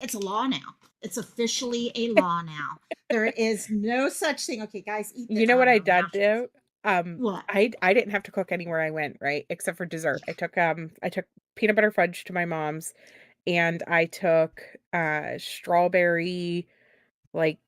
It's a law now. It's officially a law now. There is no such thing. Okay, guys, eat the You know what I did nachos. do? What? I didn't have to cook anywhere I went, right? Except for dessert. I took peanut butter fudge to my mom's, and I took, strawberry, like,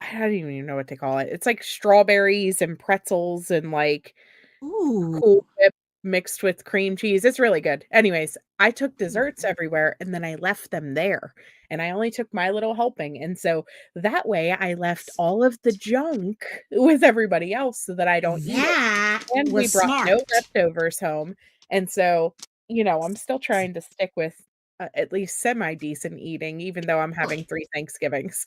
I don't even know what they call it. It's like strawberries and pretzels and, like, Ooh. Cool Whip mixed with cream cheese. It's really good. Anyways, I took desserts Ooh. everywhere, and then I left them there, and I only took my little helping, and so that way I left all of the junk with everybody else so that I don't eat it, That and we was brought no smart. leftovers home, and so, I'm still trying to stick with, at least semi-decent eating even though I'm having 3 Thanksgivings.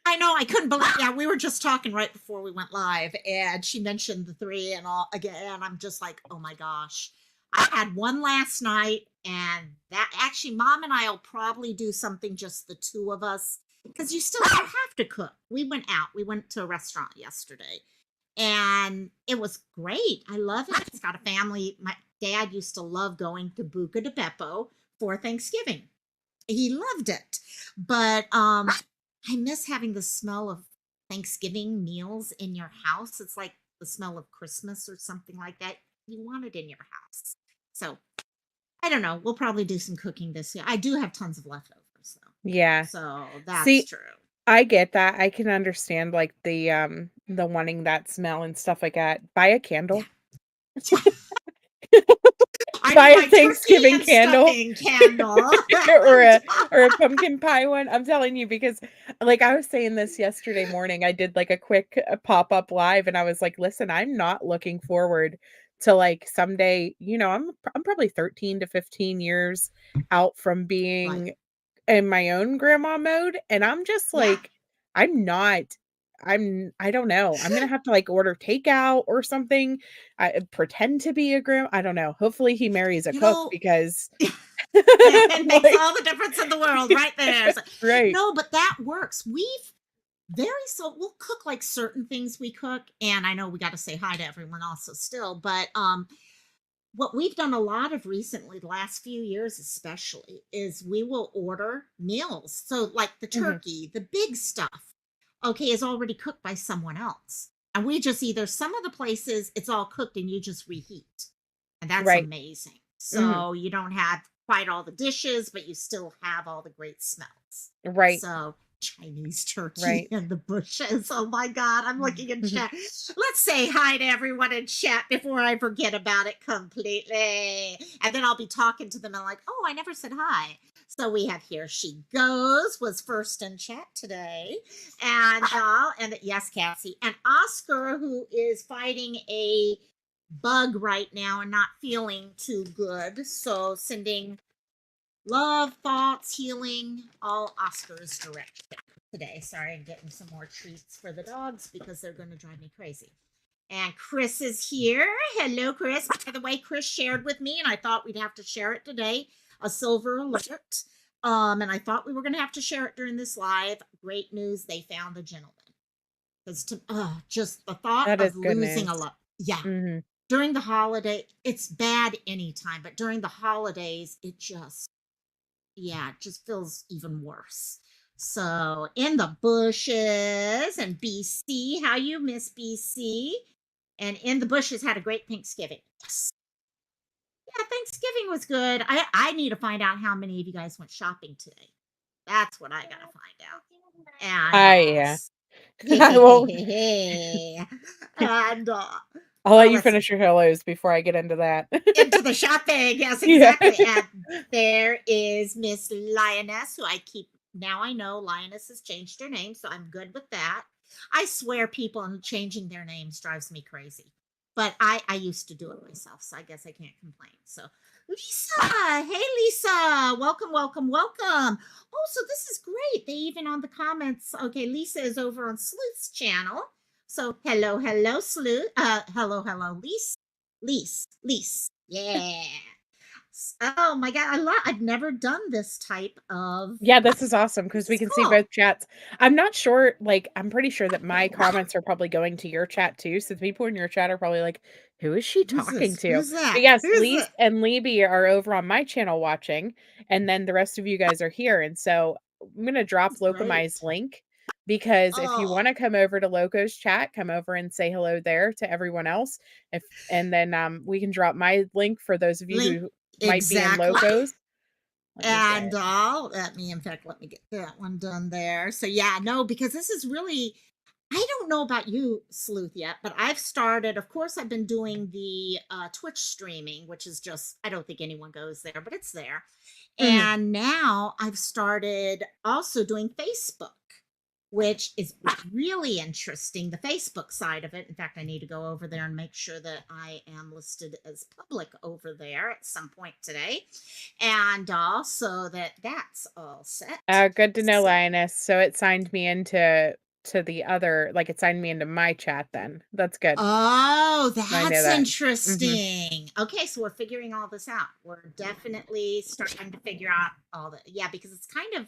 I know, I couldn't believe, yeah, we were just talking right before we went live, and she mentioned the 3 and all again, and I'm just like, "Oh my gosh." I had one last night, and that actually, mom and I'll probably do something just the 2 of us, because you have to cook. We went out. We went to a restaurant yesterday, and it was great. I love it. It's got a family. My dad used to love going to Buca de Beppo for Thanksgiving. He loved it. But I miss having the smell of Thanksgiving meals in your house. It's like the smell of Christmas or something like that. You want it in your house. So I don't know. We'll probably do some cooking this year. I do have tons of leftovers though. Yeah. So that's See, true. I get that. I can understand, like, the wanting that smell and stuff like that. Buy a Yeah. candle. I Buy need a my turkey Thanksgiving and candle stuffing candle. or And, a pumpkin pie one. I'm telling you because, like, I was saying this yesterday morning, I did, like, a quick, pop-up live, and I was like, "Listen, I'm not looking forward to, like, someday," I'm probably 13 to 15 years out from right. being in my own grandma mode, and I'm just Yeah. like, I'm not I don't know. I'm gonna have to, like, order takeout or something. I pretend to be a I don't know. Hopefully he marries a You cook know, because it makes like all the difference in the world right there. So, right. no, but that works. We've very so we'll cook like certain things we cook, and I know we got to say hi to everyone also still, but what we've done a lot of recently, the last few years especially, is we will order meals. So like the Mhm. turkey, the big stuff, okay, is already cooked by someone else. And we just either some of the places it's all cooked and you just reheat. And that's Right. amazing. Mhm. So you don't have quite all the dishes, but you still have all the great smells. Right. So Chinese turkey Right. in the bushes. Oh my God, I'm looking in Mhm. chat. Let's say hi to everyone in chat before I forget about it completely. And then I'll be talking to them and like, oh, I never said hi. So we have Here She Goes was first in chat today. And yes, Cassie. And Oscar, who is fighting a bug right now and not feeling too good. So sending love, thoughts, healing, all Oscar's direction today. Sorry, I'm getting some more treats for the dogs because they're going to drive me crazy. And Chris is here. Hello, Chris. By the way, Chris shared with me, and I thought we'd have to share it today. A silver alert. And I thought we were going to have to share it during this live. Great news. They found the gentleman. Because to just the thought That is of good losing news. a lot. Yeah. Mhm. During the holiday, it's bad anytime, but during the holidays, it just feels even worse. So in the bushes and BC, how you miss BC? And in the bushes had a great Thanksgiving. Yes. Yeah, Thanksgiving was good. I need to find out how many of you guys went shopping today. That's what I gotta find out. And Yeah. hey, I hey, hey, won't hey, hey. And I'll let you let's see. finish your hellos before I get into that. Into the shopping. Yes, Yeah. exactly. And there is Miss Lioness, who I keep now I know Lioness has changed her name, so I'm good with that. I swear people and changing their names drives me crazy. But I used to do it myself, so I guess I can't complain. So Lisa, hey Lisa, welcome, welcome, welcome. Oh, so this is great. They even on the comments. Okay, Lisa is over on Sleuth's channel. So hello, Sleuth. Hello, Lisa. Lise. Yeah. Oh my god, I've never done this type of. Yeah, this is awesome because This we is can see cool. both chats. I'm not sure, like, I'm pretty sure that my comments are probably going to your chat too, so the people in your chat are probably like, "Who is she Who's talking this? to?" Who's But that? yes, Who's Lise it? and Libby are over on my channel watching, and then the rest of you guys are here, and so I'm gonna drop This is Lokomai's great. link because if you Oh, wanna come over to Loco's chat, come over and say hello there to everyone else. If and then, we can drop my link for those of you link who might be in exactly. Loco's. Let me And get all in fact, let me get that one done there. So yeah, no, because this is really, I don't know about you, Sleuth, yet, but I've started, of course, I've been doing the Twitch streaming, which is just, I don't think anyone goes there, but it's there. Mhm. And now I've started also doing Facebook, which is really interesting, the Facebook side of it. In fact, I need to go over there and make sure that I am listed as public over there at some point today. And also that's all set. Good to know, So Lioness. So it signed me into to the other like, it signed me into my chat then. That's good. oh, I know that's that. Mhm. interesting. Okay, so we're figuring all this out. We're definitely starting to figure out all the, yeah, because it's kind of,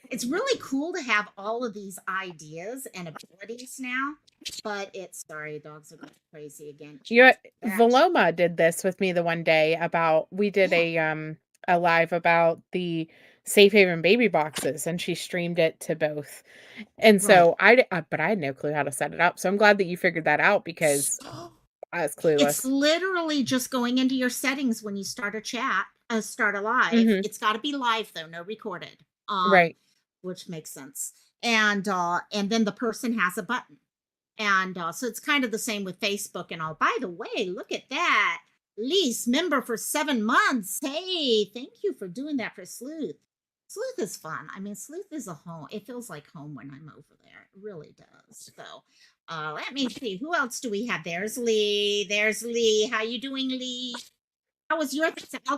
it's really cool to have all of these ideas and abilities now. But it's, sorry, dogs are going crazy again. You know, That, Valoma did this with me the one day about we did yeah, a live about the Safe Haven baby boxes, and she streamed it to both. And right. so but I had no clue how to set it up. So I'm glad that you figured that out because I was It's clueless. literally just going into your settings when you start a chat, start a live. Mhm. It's got to be live though, no recorded. Right. Which makes sense. And then the person has a button. And so it's kind of the same with Facebook and all. By the way, look at that. Lease member for 7 months. Hey, thank you for doing that for Sleuth. Sleuth is fun. I mean, Sleuth is a home. It feels like home when I'm over there. It really does. So let me see. Who else do we have? There's Lee. There's Lee. How you doing, Lee? How was your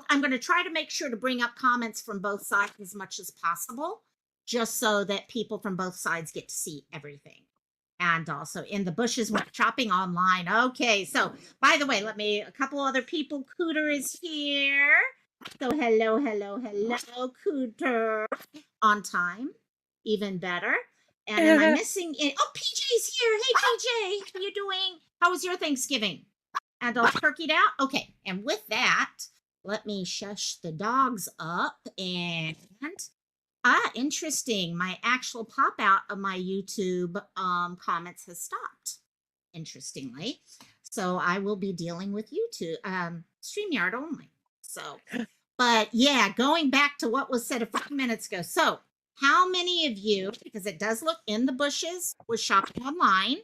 I'm going to try to make sure to bring up comments from both sides as much as possible, just so that people from both sides get to see everything. And also in the bushes when shopping online. Okay, so by the way, let me, a couple other people. Cooter is here. So hello, hello, hello, Cooter. On time, even better. And am I missing it? Oh, PJ's here. Hey, PJ, how you doing? How was your Thanksgiving? And all turkeyed out? Okay. And with that, let me shush the dogs up. And interesting. My actual pop out of my YouTube comments has stopped, interestingly. So I will be dealing with YouTube StreamYard only. So, but yeah, going back to what was said a few minutes ago. So, how many of you, because it does look in the bushes, was shopping online?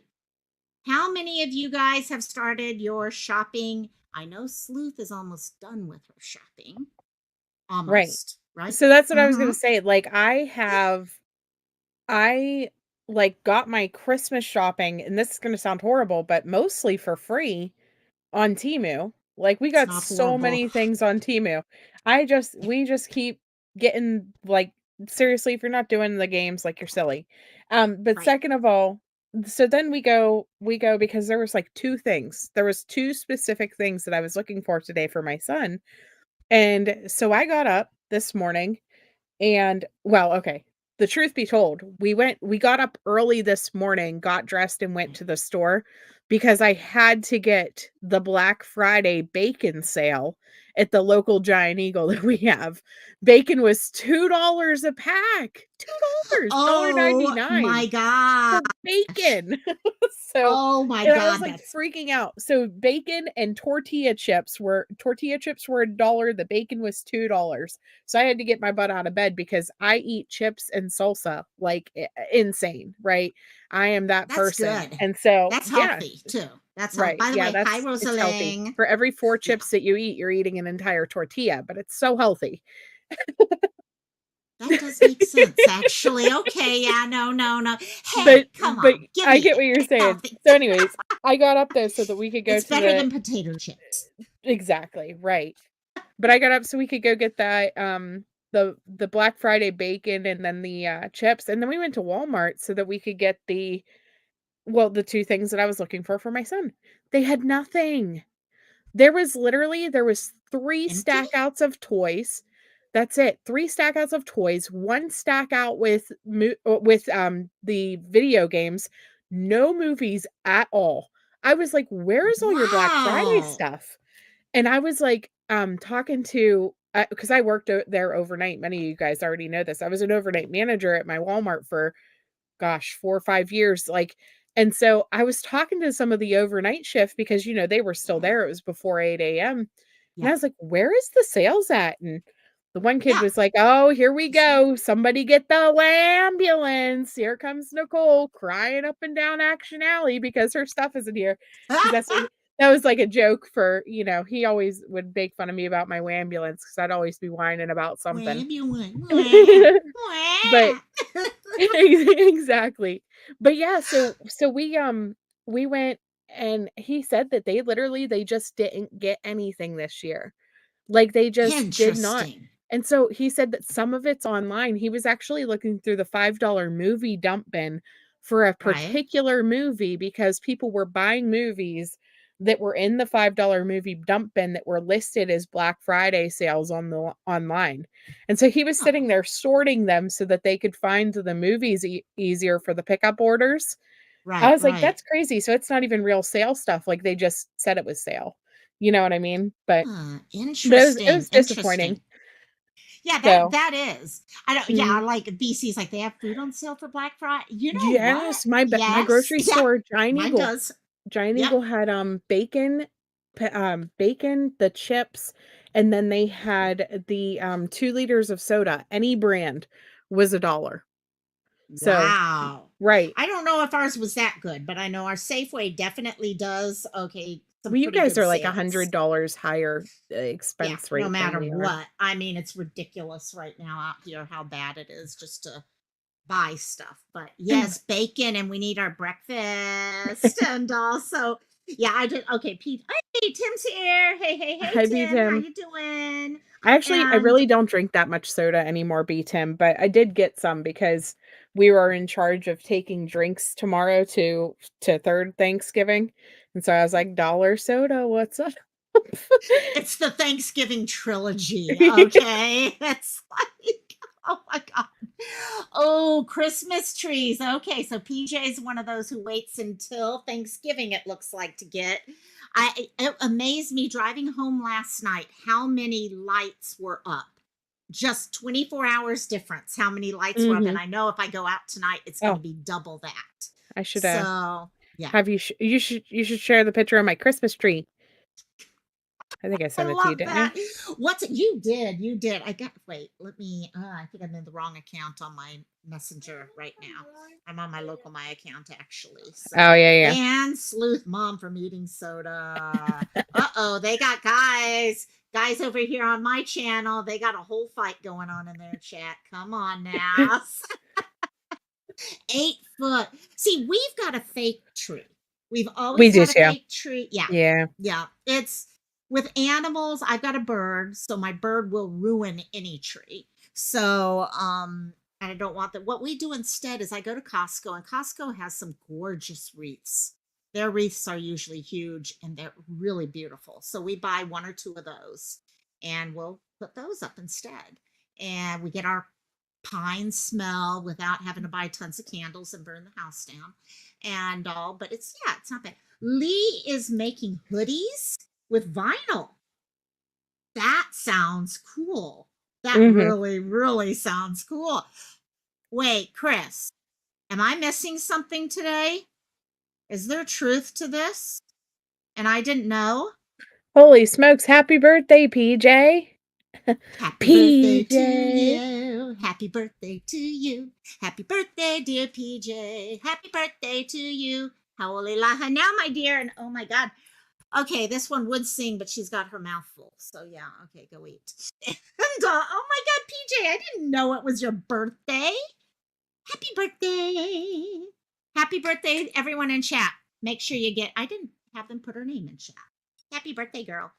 How many of you guys have started your shopping? I know Sleuth is almost done with her shopping. Right. Almost, right? So that's what I was Mm-hmm. gonna say. Like I like got my Christmas shopping, and this is gonna sound horrible, but mostly for free on Temu. Like we It's got not so horrible. many things on Temu. We just keep getting like seriously, if you're not doing the games, like you're silly. But Right. second of all, so then we go because there was like two things. There was two specific things that I was looking for today for my son. And so I got up this morning and well, okay. The truth be told, we got up early this morning, got dressed and went to the store because I had to get the Black Friday bacon sale at the local Giant Eagle that we have. Bacon was $2 a pack. $2, Oh my 1.99 God. for bacon. So, Oh my and I was, God. like, That's freaking out. So, bacon and tortilla chips were a dollar, the bacon was $2. So, I had to get my butt out of bed because I eat chips and salsa like insane, right? I am that that's person. good. And so, That's yeah, healthy too. That's healthy. right. By the Yeah, way, hi it's healthy. Rosaling. For every 4 Yeah, chips that you eat, you're eating an entire tortilla, but it's so healthy. that does make sense actually. Okay, yeah, no, no, no. But Hey, come but on, give I me get it. what you're It's saying. healthy. So anyways, I got up though so that we could go It's to better the than potato chips. exactly, right. But I got up so we could go get that the Black Friday bacon and then the chips and then we went to Walmart so that we could get the two things that I was looking for my son. They had nothing. There was 3 Empty? stackouts of toys. That's it. 3 stackouts of toys, 1 stack out with, the video games, no movies at all. I was like, "Where's all your Black Friday Wow. stuff?" And I was like, talking to because I worked there overnight. Many of you guys already know this. I was an overnight manager at my Walmart for gosh, 4 or 5 years, like and so I was talking to some of the overnight shift because, they were still there, it was before 8 a.m., and Yeah. I was like, "Where is the sales at?" And the one kid Yeah. was like, "Oh, here we go. Somebody get the ambulance. Here comes Nicole crying up and down Action Alley because her stuff isn't here." Because that was like a joke for, he always would make fun of me about my ambulance because 'cause I'd always be whining about something. Wham, you went. Wah, But wah. exactly. But yeah, so we went and he said that they just didn't get anything this year. Like, they just did not. Interesting. And so he said that some of it's online. He was actually looking through the $5 movie dump bin for a Right? particular movie because people were buying movies that were in the $5 movie dump bin that were listed as Black Friday sales on the online. And so he was Oh, sitting there sorting them so that they could find the movies easier for the pickup orders. I right, was like, right. "That's crazy." So it's not even real sale stuff, like, they just said it was sale. You know what I mean? But it was Interesting. disappointing. Interesting. Yeah, So, that is. I don't yeah, mm, like BC's like they have food on sale for Black Friday. You know what? yes, my Yes. grocery Yeah. store, Mine does. Giant Yep. Eagle had, bacon, the chips, and then they had the, 2 liters of soda. Any brand was a dollar. So Wow. right. I don't know if ours was that good, but I know our Safeway definitely does okay, some Well, you pretty guys good are like sales. $100 higher, Yeah, expense no rate than matter we are. what. I mean, it's ridiculous right now out here how bad it is just to buy stuff. But yes, bacon, and we need our breakfast. And also, yeah, I did. Okay, Pete. Hey, Tim's here. Hey, hey, hey, Hi, B. Tim. How Tim. you doing? I And really don't drink that much soda anymore, B. Tim, but I did get some because we were in charge of taking drinks tomorrow to third Thanksgiving. And so I was like, "Dollar soda, what's up?" it's the Thanksgiving trilogy. Okay, it's like, oh my god. Oh, Christmas trees. Okay, so PJ is one of those who waits until Thanksgiving, it looks like, to get. It amazed me driving home last night how many lights were up. Just 24 hours difference, how many lights were up. And Mhm. I know if I go out tonight, it's going to Oh, be double that. I should, So, yeah. have you should share the picture of my Christmas tree. I think I I sent it to you, love didn't I? that. What's you did? You did. I got. Wait. Let me. I think I'm in the wrong account on my messenger right now. I'm on my Lokomai account actually. Oh, So yeah, ban sleuth mom from eating soda. Uh-oh, they got guys over here on my channel. They got a whole fight going on in their chat. Come on yeah. now. 8 foot. See, we've got a fake tree. We've We always do had a too. fake tree. Yeah. Yeah. Yeah. It's with animals, I've got a bird, so my bird will ruin any tree. So, and I don't want that. What we do instead is I go to Costco, and Costco has some gorgeous wreaths. Their wreaths are usually huge and they're really beautiful. So we buy 1 or 2 of those and we'll put those up instead. And we get our pine smell without having to buy tons of candles and burn the house down and all. But it's, yeah, it's not bad. Lee is making hoodies with vinyl. That sounds cool. That Mhm. really, really sounds cool. Wait, Chris, am I missing something today? Is there truth to this? And I didn't know? Holy smokes, happy birthday, PJ. Happy birthday to PJ. you. Happy birthday to you. Happy birthday, dear PJ. Happy birthday to you. Howlilaha now, my dear. And oh my God. Okay, this one would sing, but she's got her mouth full. So yeah, okay, go eat. And oh my God, PJ, I didn't know it was your birthday. Happy birthday. Happy birthday, everyone in chat. Make sure you get, I didn't have them put her name in chat. Happy birthday, girl.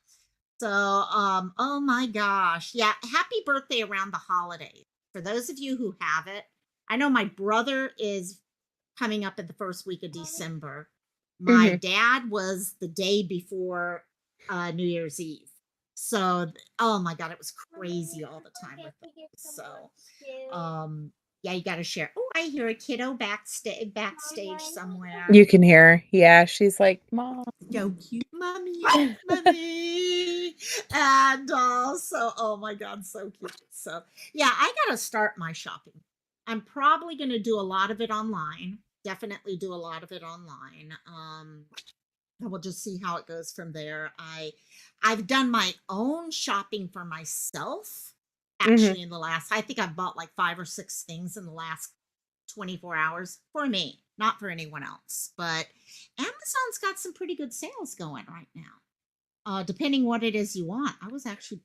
So, oh my gosh. Yeah, happy birthday around the holidays. For those of you who have it, I know my brother is coming up in the first week of December. My Mhm. dad was the day before New Year's Eve. So, oh my God, it was crazy all the time with them. So, yeah, you got to share. Oh, I hear a kiddo backstage somewhere. You can hear her. Yeah, she's like, "Mom." So cute, mommy, mommy, and so oh my God, so cute. So yeah, I gotta start my shopping. I'm probably gonna do a lot of it online. Definitely do a lot of it online. And we'll just see how it goes from there. I've done my own shopping for myself Mhm. actually in the last, I think I've bought like 5 or 6 things in the last 24 hours for me, not for anyone else. But Amazon's got some pretty good sales going right now. Depending what it is you want. I was actually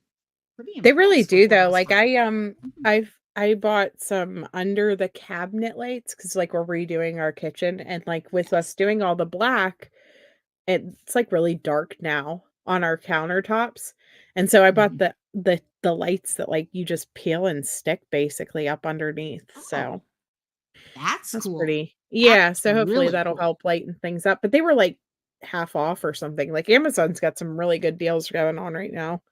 pretty They really impressed with do what I though. was Like finding. Mhm. I bought some under the cabinet lights because like we're redoing our kitchen and like with us Yes. doing all the black, it's like really dark now on our countertops. And so I bought Mhm. the lights that like you just peel and stick basically up underneath. So Oh, that's that's cool. pretty, That's yeah, so hopefully really that'll cool. help lighten things up. But they were like half off or something. Like Amazon's got some really good deals going on right now.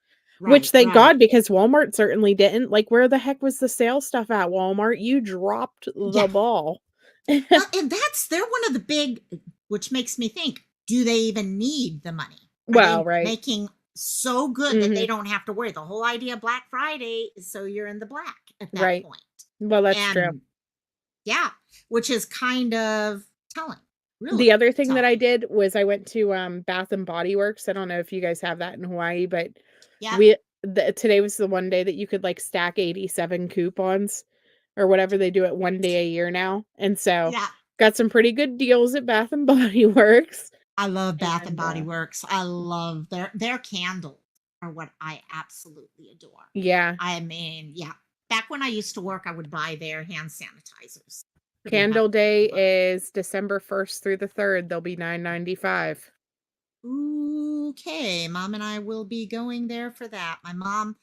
Which Right, thank right. God because Walmart certainly didn't. Like, where the heck was the sale stuff at Walmart? You dropped Yeah. the ball. Well, and they're one of the big, which makes me think, do they even need the money? Are Well, they right. making so good that they Mhm. don't have to worry? The whole idea of Black Friday is so you're in the black at that Right. point. Well, that's true. And yeah, which is kind of telling, The really other thing that I telling. did was I went to, Bath& and Body Works. I don't know if you guys have that in Hawaii, but Yep. we today was the one day that you could, like, stack 87 coupons or whatever they do it one day a year now, and so, Yeah. got some pretty good deals at Bath& and Body Works, I love Bath and and, Body Works. I love their candles are what I absolutely adore. yeah. I mean, yeah. Back when I used to work, I would buy their hand sanitizers. Pretty Candle heavily, Day but is December 1st through the 3rd. They'll be 9.95. okay, mom and I will be going there for that. My mom,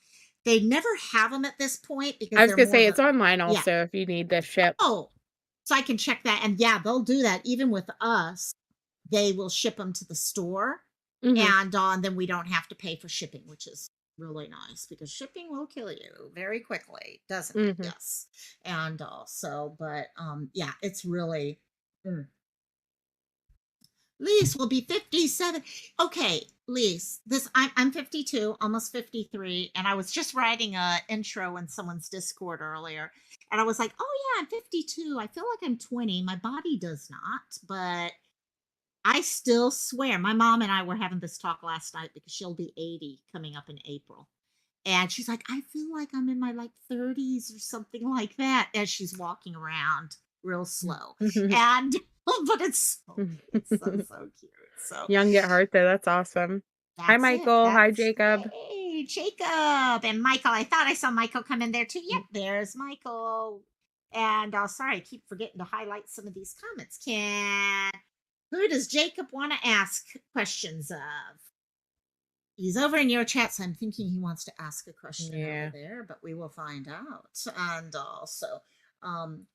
they never have them at this point I because was they're gonna more say of a it's online yeah. also if you need this shipped. Oh, so I can check that. And yeah, they'll do that. Even with us, they will ship them to the store. Mhm, And then we don't have to pay for shipping, which is really nice because shipping will kill you very quickly, doesn't it? mhm. Yes. And also, but yeah, it's really mm. Lise will be 57. Okay, Lise, I'm 52, almost 53, and I was just writing a intro in someone's Discord earlier, and I was like, "Oh yeah, I'm 52. I feel like I'm 20. My body does not, but I still swear." My mom and I were having this talk last night because she'll be 80 coming up in April. And she's like, "I feel like I'm in my like 30s or something like that," as she's walking around real slow. And but it's so cute. So Young at heart though, that's awesome. Hi, that's it. Michael. Hi, That's Jacob. hey, Jacob and Michael. I thought I saw Michael come in there too. Yep, there's Michael. And sorry, I keep forgetting to highlight some of these comments. Who does Jacob want to ask questions of? He's over in your chat, so I'm thinking he wants to ask a question over Yeah. there, but we will find out. And also, um,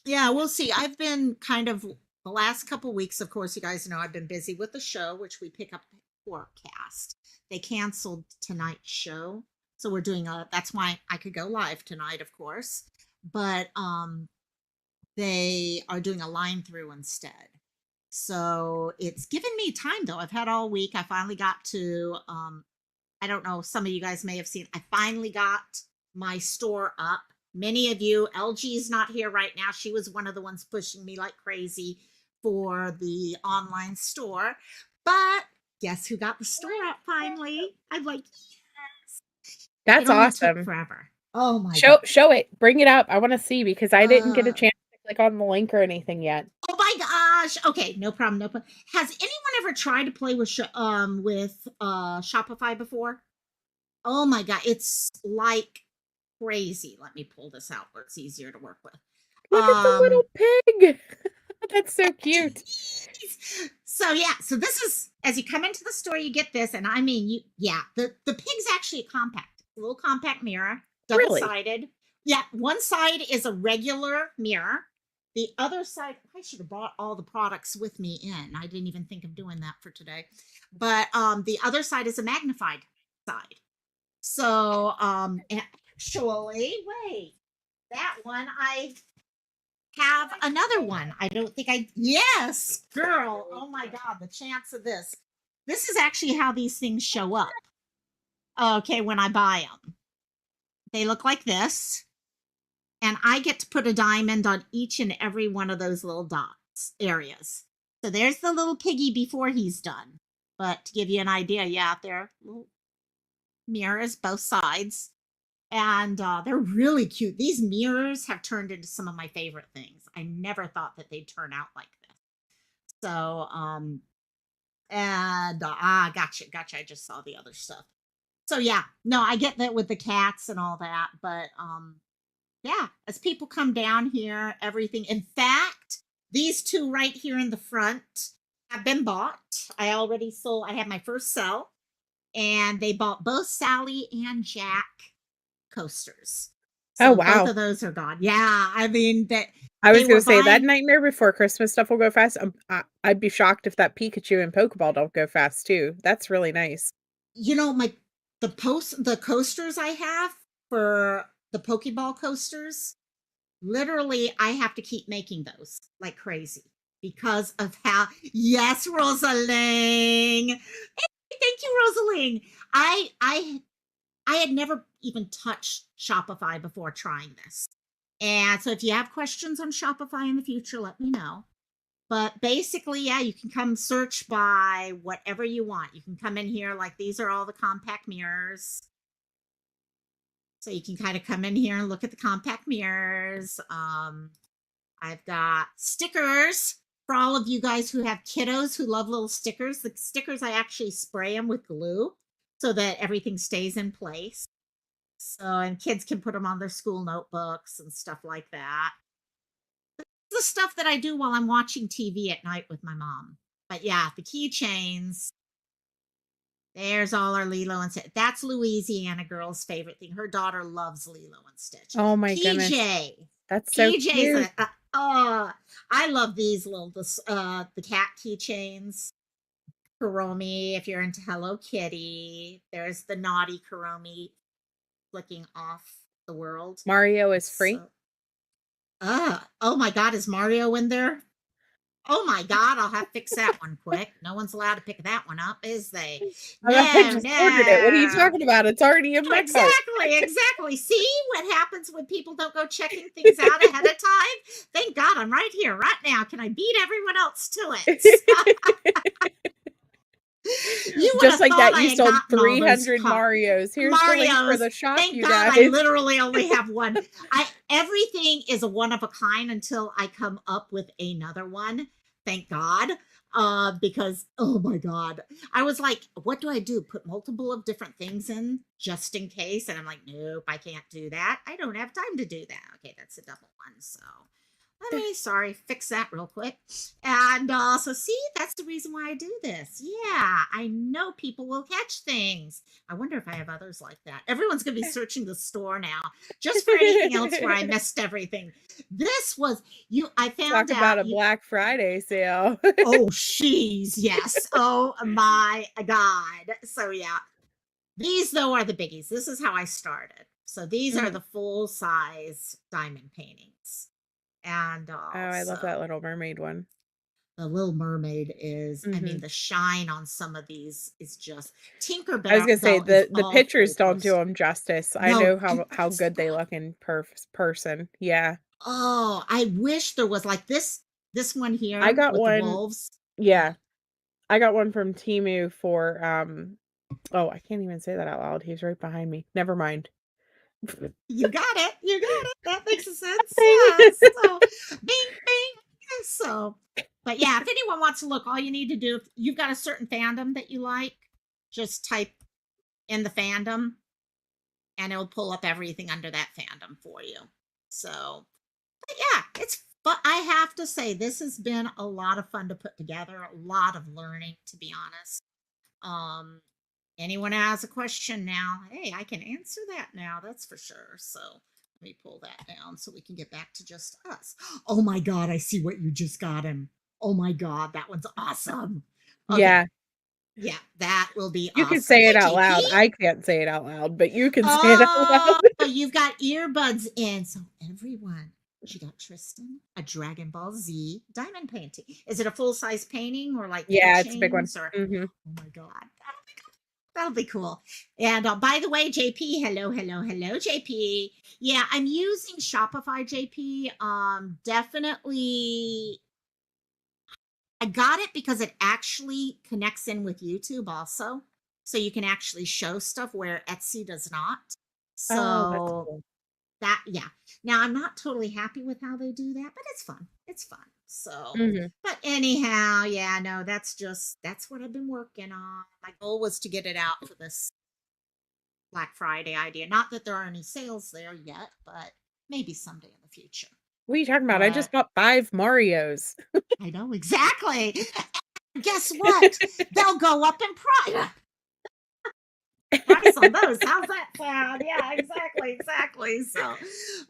yeah, we'll see. I've been kind of the last couple weeks, of course, you guys know I've been busy with the show, which we pick up forecast. They canceled tonight's show. So we're doing that's why I could go live tonight, of course. But they are doing a line through instead. So it's given me time though. I've had all week. I finally got to I don't know, some of you guys may have seen, I finally got my store up. Many of you, LG is not here right now. She was one of the ones pushing me like crazy for the online store. But guess who got the store up finally? I'm like, yes. It That's only took awesome. forever. Oh my God. Show it. Bring it up. I wanna see because I didn't get a Uh, chance to click on the link or anything yet. oh my gosh. Okay, no problem, no problem. Has anyone ever tried to play with Shopify before? Oh my God, it's like crazy. Let me pull this out where it's easier to work with. Look at the Um, little pig. That's so cute. so yeah, so this is as you come into the store, you get this, and I mean, you yeah, the pig's actually a compact, a little compact mirror, double Really? sided. Yeah, one side is a regular mirror, The other side, I should have brought all the products with me in. I didn't even think of doing that for today. But the other side is a magnified side. So actually, wait, that one I have another one. I don't think I, yes, girl. Oh my God, the chance of this. This is actually how these things show up. Okay, when I buy them, they look like this. And I get to put a diamond on each and every one of those little dots areas. So there's the little piggy before he's done. But to give you an idea, yeah, they're little mirrors, both sides. And they're really cute. These mirrors have turned into some of my favorite things. I never thought that they'd turn out like this. So, gotcha. I just saw the other stuff. So yeah, no, I get that with the cats and all that, but yeah, as people come down here, everything. In fact, these two right here in the front have been bought. I already sold, I had my first sell, and they bought both Sally and Jack coasters. Oh, So both wow. of those are gone. Yeah, I mean that I they was were gonna say that buying, Nightmare Before Christmas stuff will go fast. I'd be shocked if that Pikachu and Pokeball don't go fast too. That's really nice. my the coasters I have for the Pokeball coasters. Literally, I have to keep making those like crazy because of how. Yes, Rosaling. Thank you, Rosaling. I had never even touched Shopify before trying this. And so if you have questions on Shopify in the future, let me know. But basically, yeah, you can come search by whatever you want. You can come in here, like these are all the compact mirrors. So you can kind of come in here and look at the compact mirrors. I've got stickers for all of you guys who have kiddos who love little stickers. The stickers, I actually spray them with glue so that everything stays in place. So, and kids can put them on their school notebooks and stuff like that. The stuff that I do while I'm watching TV at night with my mom. But yeah, the keychains. There's all our Lilo and Stitch. That's Louisiana girl's favorite thing. Her daughter loves Lilo and Stitch. Oh my goodness. PJ. That's so PJ's cute. I love these little the cat keychains. Kuromi, if you're into Hello Kitty. There's the naughty Kuromi flicking off the world. Mario is free. So, oh my God, is Mario in there? Oh my God, I'll have to fix that one quick. No one's allowed to pick that one up, is they? I No, just ordered it. What are you no. talking about? It's already in my cart. Exactly. See what happens when people don't go checking things out ahead of time? Thank God I'm right here, right now. Can I beat everyone else to it? You would Just have like thought that, I you had sold gotten all those 300 Marios. Here's the link for Mario's. the shop, Thank you God I guys. literally only have one. Everything is a one of a kind until I come up with another one. Thank God. Because oh my God. I was like, what do I do? Put multiple of different things in just in case. And I'm like, nope, I can't do that. I don't have time to do that. Okay, that's a double one. So sorry, fix that real quick. And also, see, that's the reason why I do this. Yeah, I know people will catch things. I wonder if I have others like that. Everyone's going to be searching the store now just for anything else where I missed everything. This was I found Talk about out a Black Friday sale. oh, she's yes. Oh my God. So yeah, these though are the biggies. This is how I started. So these are Mhm. the full size diamond paintings. And Oh, I love that also Little Mermaid one. the Little Mermaid is, I mean, Mhm. the shine on some of these is just I was Tinkerbell gonna say Bell is the all pictures full don't do close. them justice. I No, know and how that's good they that. look in person. Yeah. Oh, I wish there was like this one I here got with the one. wolves. Yeah. Yeah. I got one from Temu for oh, I can't even say that out loud. He's right behind me. Never mind. You got it. You got it. That makes a sense. Dang. Yeah. So bing bing. Yeah, so but yeah, if anyone wants to look, all you need to do if you've got a certain fandom that you like, just type in the fandom and it'll pull up everything under that fandom for you. So, but yeah, it's but I have to say this has been a lot of fun to put together, a lot of learning to be honest. Um anyone has a question now, hey, I can answer that now, that's for sure. So, Let me pull that down so we can get back to just us. Oh my God, I see what you just got him. Oh my God, that one's awesome. Okay. Yeah. Yeah, that will be You can awesome. say it Hey, out JP. loud. I can't say it out loud, but you can say it out Oh, loud. you've got earbuds in. So, everyone, she got Tristan a Dragon Ball Z diamond painting. Is it a full size painting or like Yeah, it's a big one. etchings or? Mhm. Oh my God. That'll be cool. And by the way, JP, hello, hello, hello, JP. Yeah, I'm using Shopify, JP. Definitely I got it because it actually connects in with YouTube also. So you can actually show stuff where Etsy does not. Oh, that's So cool. that, yeah. Now I'm not totally happy with how they do that, but it's fun. It's fun. So, Mhm. but anyhow, yeah, no, that's what I've been working on. My goal was to get it out for this Black Friday idea. Not that there are any sales there yet, but maybe someday in the future. What are you talking about? I But just bought 5 Marios. I know exactly. Guess what? They'll go up in price. Price on those. How's that sound? Yeah, exactly, exactly. So,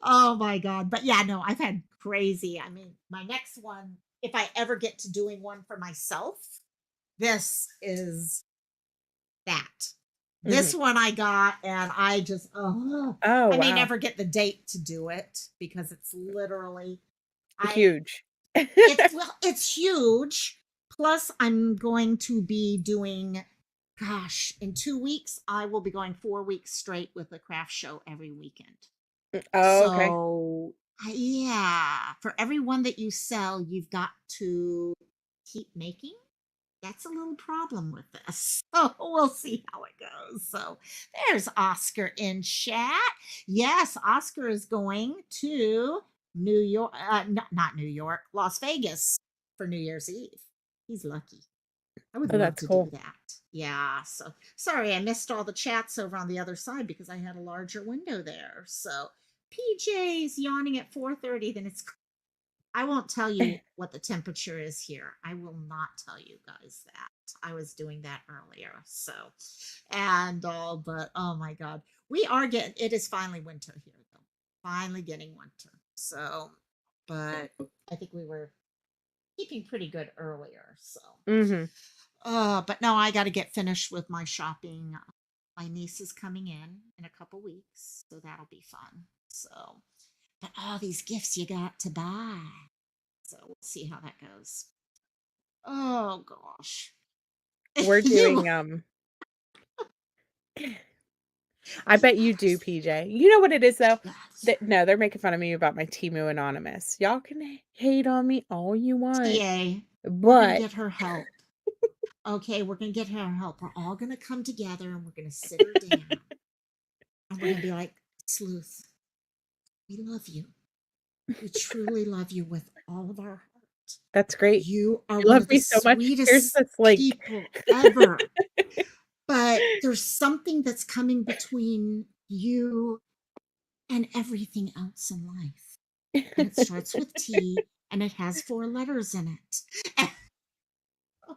oh my God. But yeah, no, I've had crazy. I mean, my next one, if I ever get to doing one for myself, this is that. Mhm. This one I got, and I just, oh, Oh, I may wow. never get the date to do it because it's literally, I, Huge. it's, well, it's huge. Plus, I'm going to be doing, gosh, in 2 weeks, I will be going 4 weeks straight with a craft show every weekend. Oh, okay. So, yeah, for every one that you sell, you've got to keep making. That's a little problem with this. So we'll see how it goes. So there's Oscar in chat. Yes, Oscar is going to New York, not New York, Las Vegas for New Year's Eve. He's lucky. I would Oh, love that's to do cool. that. Yeah. So sorry, I missed all the chats over on the other side because I had a larger window there. So PJ's yawning at 4:30. Then it's I won't tell you what the temperature is here. I will not tell you guys that. I was doing that earlier. So, and all, but oh my God, we are getting, it is finally winter here though. Finally getting winter. So, but I think we were keeping pretty good earlier. So, Mhm. but no, I got to get finished with my shopping. My niece is coming in a couple weeks. So that'll be fun. So, but all these gifts you got to buy. So we'll see how that goes. Oh gosh. We're You doing, I bet you do, PJ. You know what it is though? yes. That no, they're making fun of me about my Temu Anonymous. Y'all can hate on me all you want, TA, we're gonna but get her help. Okay, we're gonna get her help. We're all gonna come together and we're gonna sit her down and we're gonna be like, Sleuth, we love you. We truly love you with all of our heart. that's great. You are You one love of the me so much. Here's sweetest this link. people ever. But there's something that's coming between you and everything else in life. And it starts with T and it has 4 letters in it.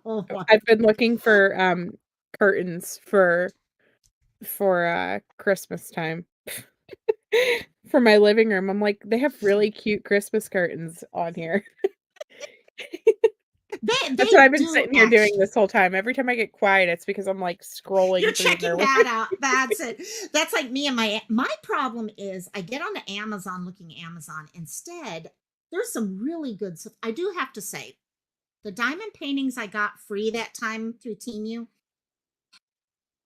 Oh my I've been God. looking for, curtains for, Christmas time for my living room. I'm like, "They have really cute Christmas curtains on here." That's what They I've been do sitting here doing actually. this whole time. Every time I get quiet, it's because I'm, like, You're scrolling through checking their that website. out. That's it. That's like me and my problem is I get on the Amazon looking Amazon. Instead, there's some really good stuff. I do have to say, the diamond paintings I got free that time through Temu,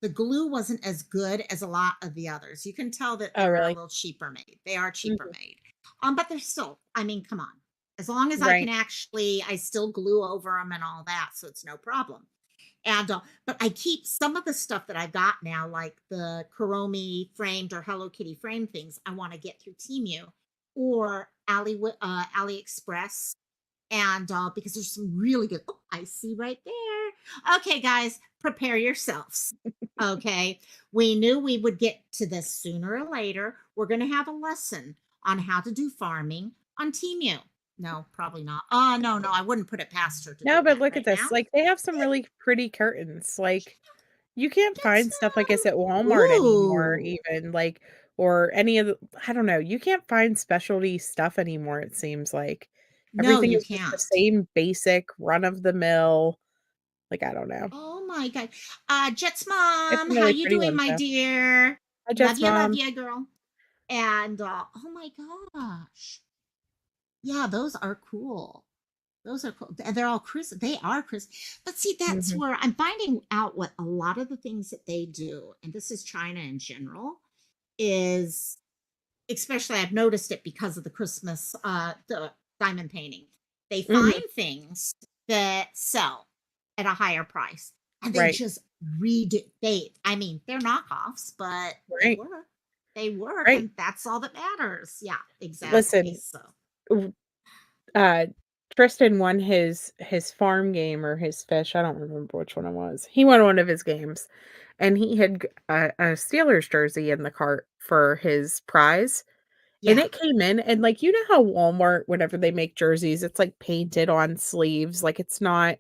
the glue wasn't as good as a lot of the others. You can tell that Oh, they're a really? little cheaper made. They are cheaper Mhm. made. But they're still, I mean, come on. As long as I can Right. actually, I still glue over them and all that, so it's no problem. And but I keep some of the stuff that I've got now, like the Kuromi framed or Hello Kitty frame things. I want to get through Temu or AliExpress and because there's some really good oh, I see right there. Okay guys, prepare yourselves. Okay, we knew we would get to this sooner or later. We're going to have a lesson on how to do farming on Temu. No, probably not. No, no, I wouldn't put it past her to No, do but that look at right this, now. like, they have some really pretty curtains, like, you can't Get find stuff like this some. at Walmart anymore Ooh, even, like, or any of the I don't know, you can't find specialty stuff anymore, it seems like. No, Everything you is just the can't. same basic run of the mill, like, I don't know. Oh my god. Jet's It's mom, some how really you pretty doing, ones, my though. dear? Hi, Jet's Love mom. you, girl. And oh my gosh. Yeah, those are cool. Those are cool. And they're all crisp. They are crisp. But see, that's Mhm, where I'm finding out what a lot of the things that they do, and this is China in general, is especially I've noticed it because of the Christmas the diamond painting. They mhm, find things that sell at a higher price and they right, just redo they I mean, they're knockoffs, but they right, work. They work right. and that's all that matters. Yeah, exactly. Listen, So w uh, Tristan won his farm game or his fish, I don't remember which one it was. He won one of his games, and he had a Steelers jersey in the cart for his prize, and yeah, it came in, and, like, you know how Walmart, whenever they make jerseys, it's, like, painted on sleeves, like, it's not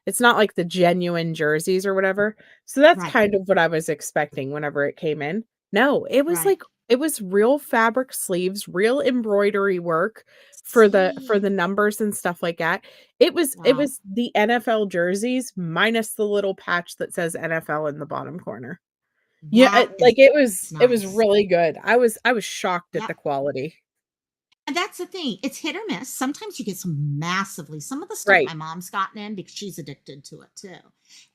like the genuine jerseys or whatever. So that's right, kind of what I was expecting whenever it came in. No, it was right. like it was real fabric sleeves, real embroidery work for See, the numbers and stuff like that. It wow. was the NFL jerseys minus the little patch that says NFL in the bottom corner. Yeah, That is like it was nice. really good. I was shocked at Yep. the quality. And that's the thing. It's hit or miss. Sometimes you get some of the stuff Right. my mom's gotten in because she's addicted to it too.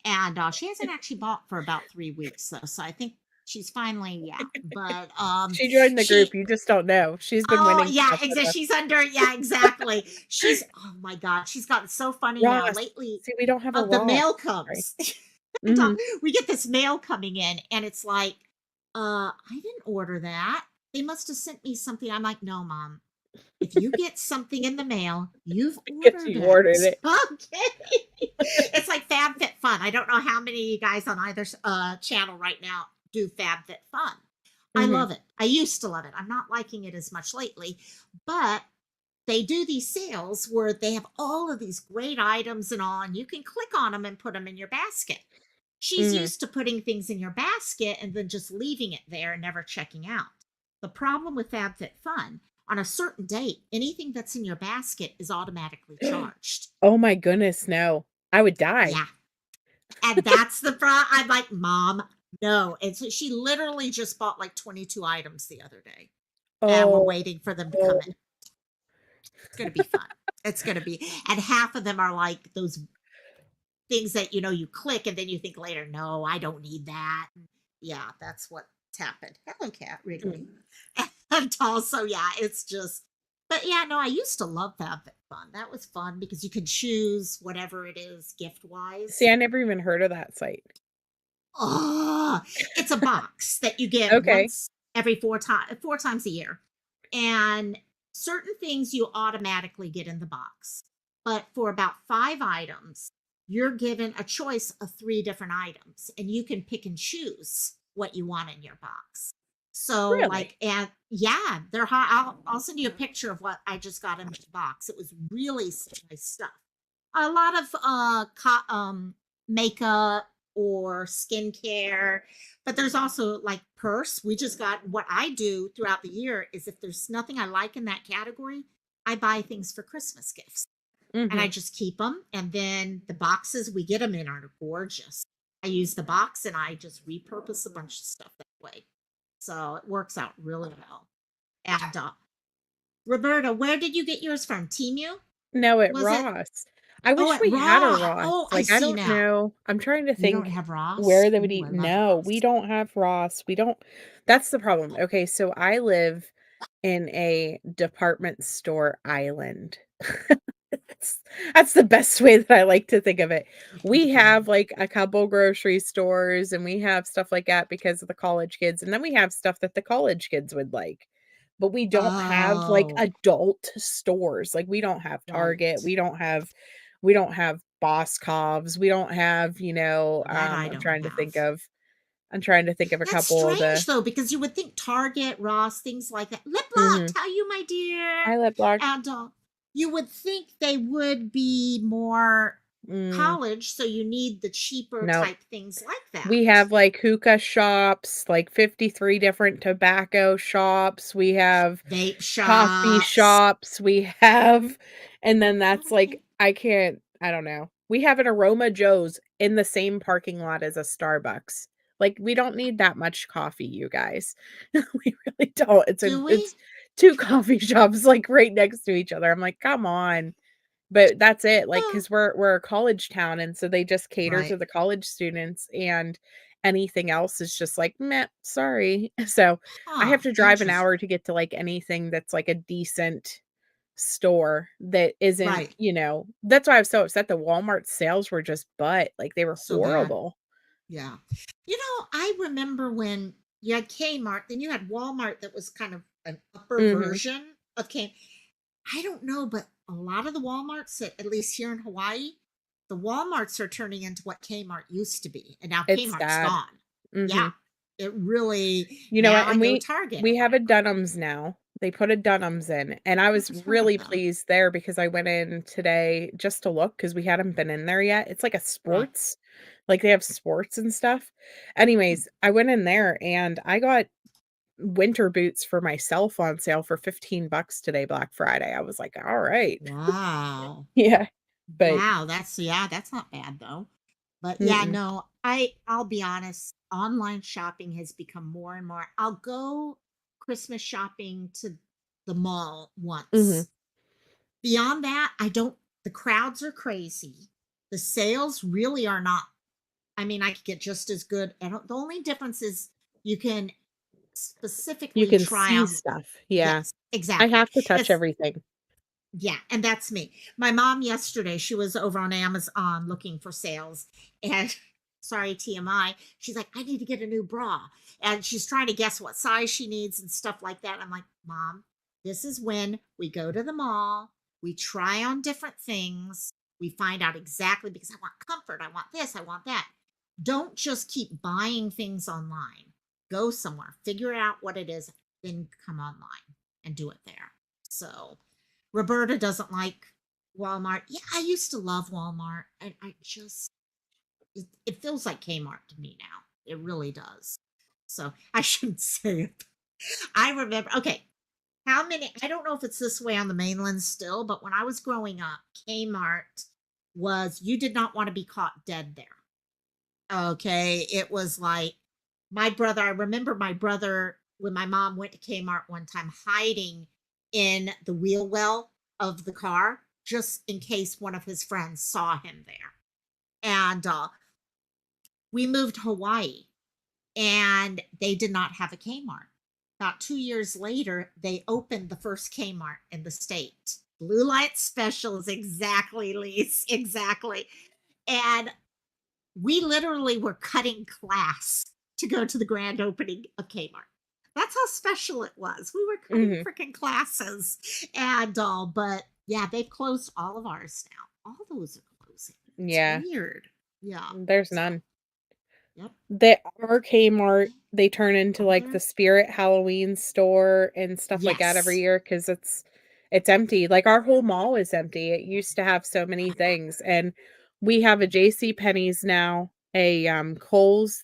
And she hasn't actually bought for about 3 weeks though. So I think she's finally, yeah. But She joined the she group, you just don't know. She's been oh winning yeah, stuff with exactly. us. She's under, yeah, exactly. She's oh my god, she's gotten so funny now. Ross. Lately, See, we don't have a the Ross. mail Sorry. comes. And Mhm. we get this mail coming in, and it's like, I didn't order that. They must have sent me something. I'm like, no, mom, if you get something in the mail, you've Guess ordered you ordered it. it. Okay. It's like FabFitFun. I don't know how many of you guys on either channel right now do FabFitFun. I Mhm. love it. I used to love it. I'm not liking it as much lately, but they do these sales where they have all of these great items and all, and you can click on them and put them in your basket. She's Mhm. used to putting things in your basket and then just leaving it there and never checking out. The problem with FabFitFun, on a certain date, anything that's in your basket is automatically charged. Oh my goodness, no. I would die. Yeah. And that's the problem. I'm like, Mom, no. And so she literally just bought like 22 items the other day. And we're Oh, waiting for them to come in. oh. It's going to be fun. It's going to be, and half of them are like those things that you click and then you think later, no, I don't need that. Yeah, that's what's happened. Hello, cat Mm. Wrigley. And also, yeah, it's just. But yeah, no, I used to love FabFitFun. That was fun because you could choose whatever it is gift See, wise. I never even heard of that site. Oh, it's a box that you get Okay. once every 4 times a year. And certain things you automatically get in the box. But for about 5 items, you're given a choice of 3 different items and you can pick and choose what you want in your box. So Really? like, and yeah, they're hot. I'll send you a picture of what I just got in the box. It was really nice stuff. A lot of makeup or skincare, but there's also like purse. We just got what I do throughout the year is if there's nothing I like in that category, I buy things for Christmas gifts and I Mhm. just keep them. And then the boxes we get them in are gorgeous. I use the box and I just repurpose a bunch of stuff that way. So it works out really well. And Roberta, where did you get yours from? Timu? No, at Was it? Ross. I Oh, wish at we had a Raw. Ross. Oh, I Like, I see don't now. know. I'm trying to You don't think have Ross? where they would Ooh, eat. I love No, we Ross. don't have Ross. We don't That's the problem. Okay, so I live in a department store island. That's that's the best way that I like to think of it. We have, like, a couple grocery stores, and we have stuff like that because of the college kids, and then we have stuff that the college kids would like. But we don't have, like, Oh, adult stores. Like, we don't have Target, right. we don't have Boscov's, we don't have, That I don't have. I'm trying to think of a That's couple of the strange though, because you would think Target, Ross, things like that. Lip locked, Mhm. how you, my dear? I lip lock. And you would think they would be more. Mm, college, so you need the cheaper no. type things like that. We have, like, hookah shops, like 53 different tobacco shops, we have Vape coffee shops. shops, we have and then that's, Okay. like I don't know. We have an Aroma Joe's in the same parking lot as a Starbucks. Like, we don't need that much coffee, you guys. We really don't. Do we? It's 2 coffee shops, like, right next to each other. I'm like, "Come on." But that's it, like, Oh, because we 'cause we're a college town, and so they just cater right. to the college students, and anything else is just like, "Meh, sorry." So, I Huh. have to drive an Interesting. hour to get to, like, anything that's, like, a decent store that isn't, Right. that's why I was so upset the Walmart sales were just butt, like, they were So bad. horrible. Yeah. I remember when you had Kmart, then you had Walmart that was kind of an upper Mhm. version of Kmart. I don't know, but a lot of the Walmarts, at least here in Hawaii, the Walmarts are turning into what Kmart used to be, and now It's Kmart's sad. gone. Yeah, Mhm. it really. You know what? Now I And go we Target or we have a whatever. Dunham's now. They put a Dunham's in, and I I was haven't heard of really them. pleased there because I went in today just to look because we hadn't been in there yet. It's like a Right. sports, like they have sports and stuff. Hmm. Anyways, I went in there and I got winter boots for myself on sale for 15 bucks today, Black Friday. I was like, "All right." Wow. Yeah. But Wow. That's not bad though. But yeah, mm-mm. no, I'll be honest, online shopping has become more and more. I'll go Christmas shopping to the mall Mhm. once. Beyond that, I don't the crowds are crazy. The sales really are not. I mean, I could get just as good. And the only difference is you can You specifically can try see on. stuff. Yeah. Yes, I exactly. have to touch That's everything. yeah, and that's me. My mom yesterday, she was over on Amazon looking for sales, and sorry, TMI, she's like, I need to get a new bra. And she's trying to guess what size she needs and stuff like that. I'm like, Mom, this is when we go to the mall, we try on different things, we find out exactly because I want comfort, I want this, I want that. Don't just keep buying things online. Go somewhere, figure out what it is, then come online and do it there. So Roberta doesn't like Walmart. Yeah, I used to love Walmart. And I just, it feels like Kmart to me now. It really does. So I shouldn't say it. I remember, okay, how many, I don't know if it's this way on the mainland still, but when I was growing up, Kmart was, you did not want to be caught dead there. Okay. It was like my brother, I remember my brother, when my mom went to Kmart one time, hiding in the wheel well of the car just in case one of his friends saw him there. And we moved to Hawaii and they did not have a Kmart. About 2 years later, they opened the first Kmart in the state. Blue light specials, exactly, Lise, exactly. And we literally were cutting class to go to the grand opening of Kmart. That's how special it was. We were cutting Mhm. freaking classes and all, but yeah, they've closed all of ours now. All those are closing. It's Yeah. weird. Yeah. There's So, none. yep. They our Kmart, they turn into, Are like, the there? Spirit Halloween store and stuff like that every Yes. year because it's empty, like, our whole mall is empty, it used to have so many things, and we have a J.C. Penney's now, a, Kohl's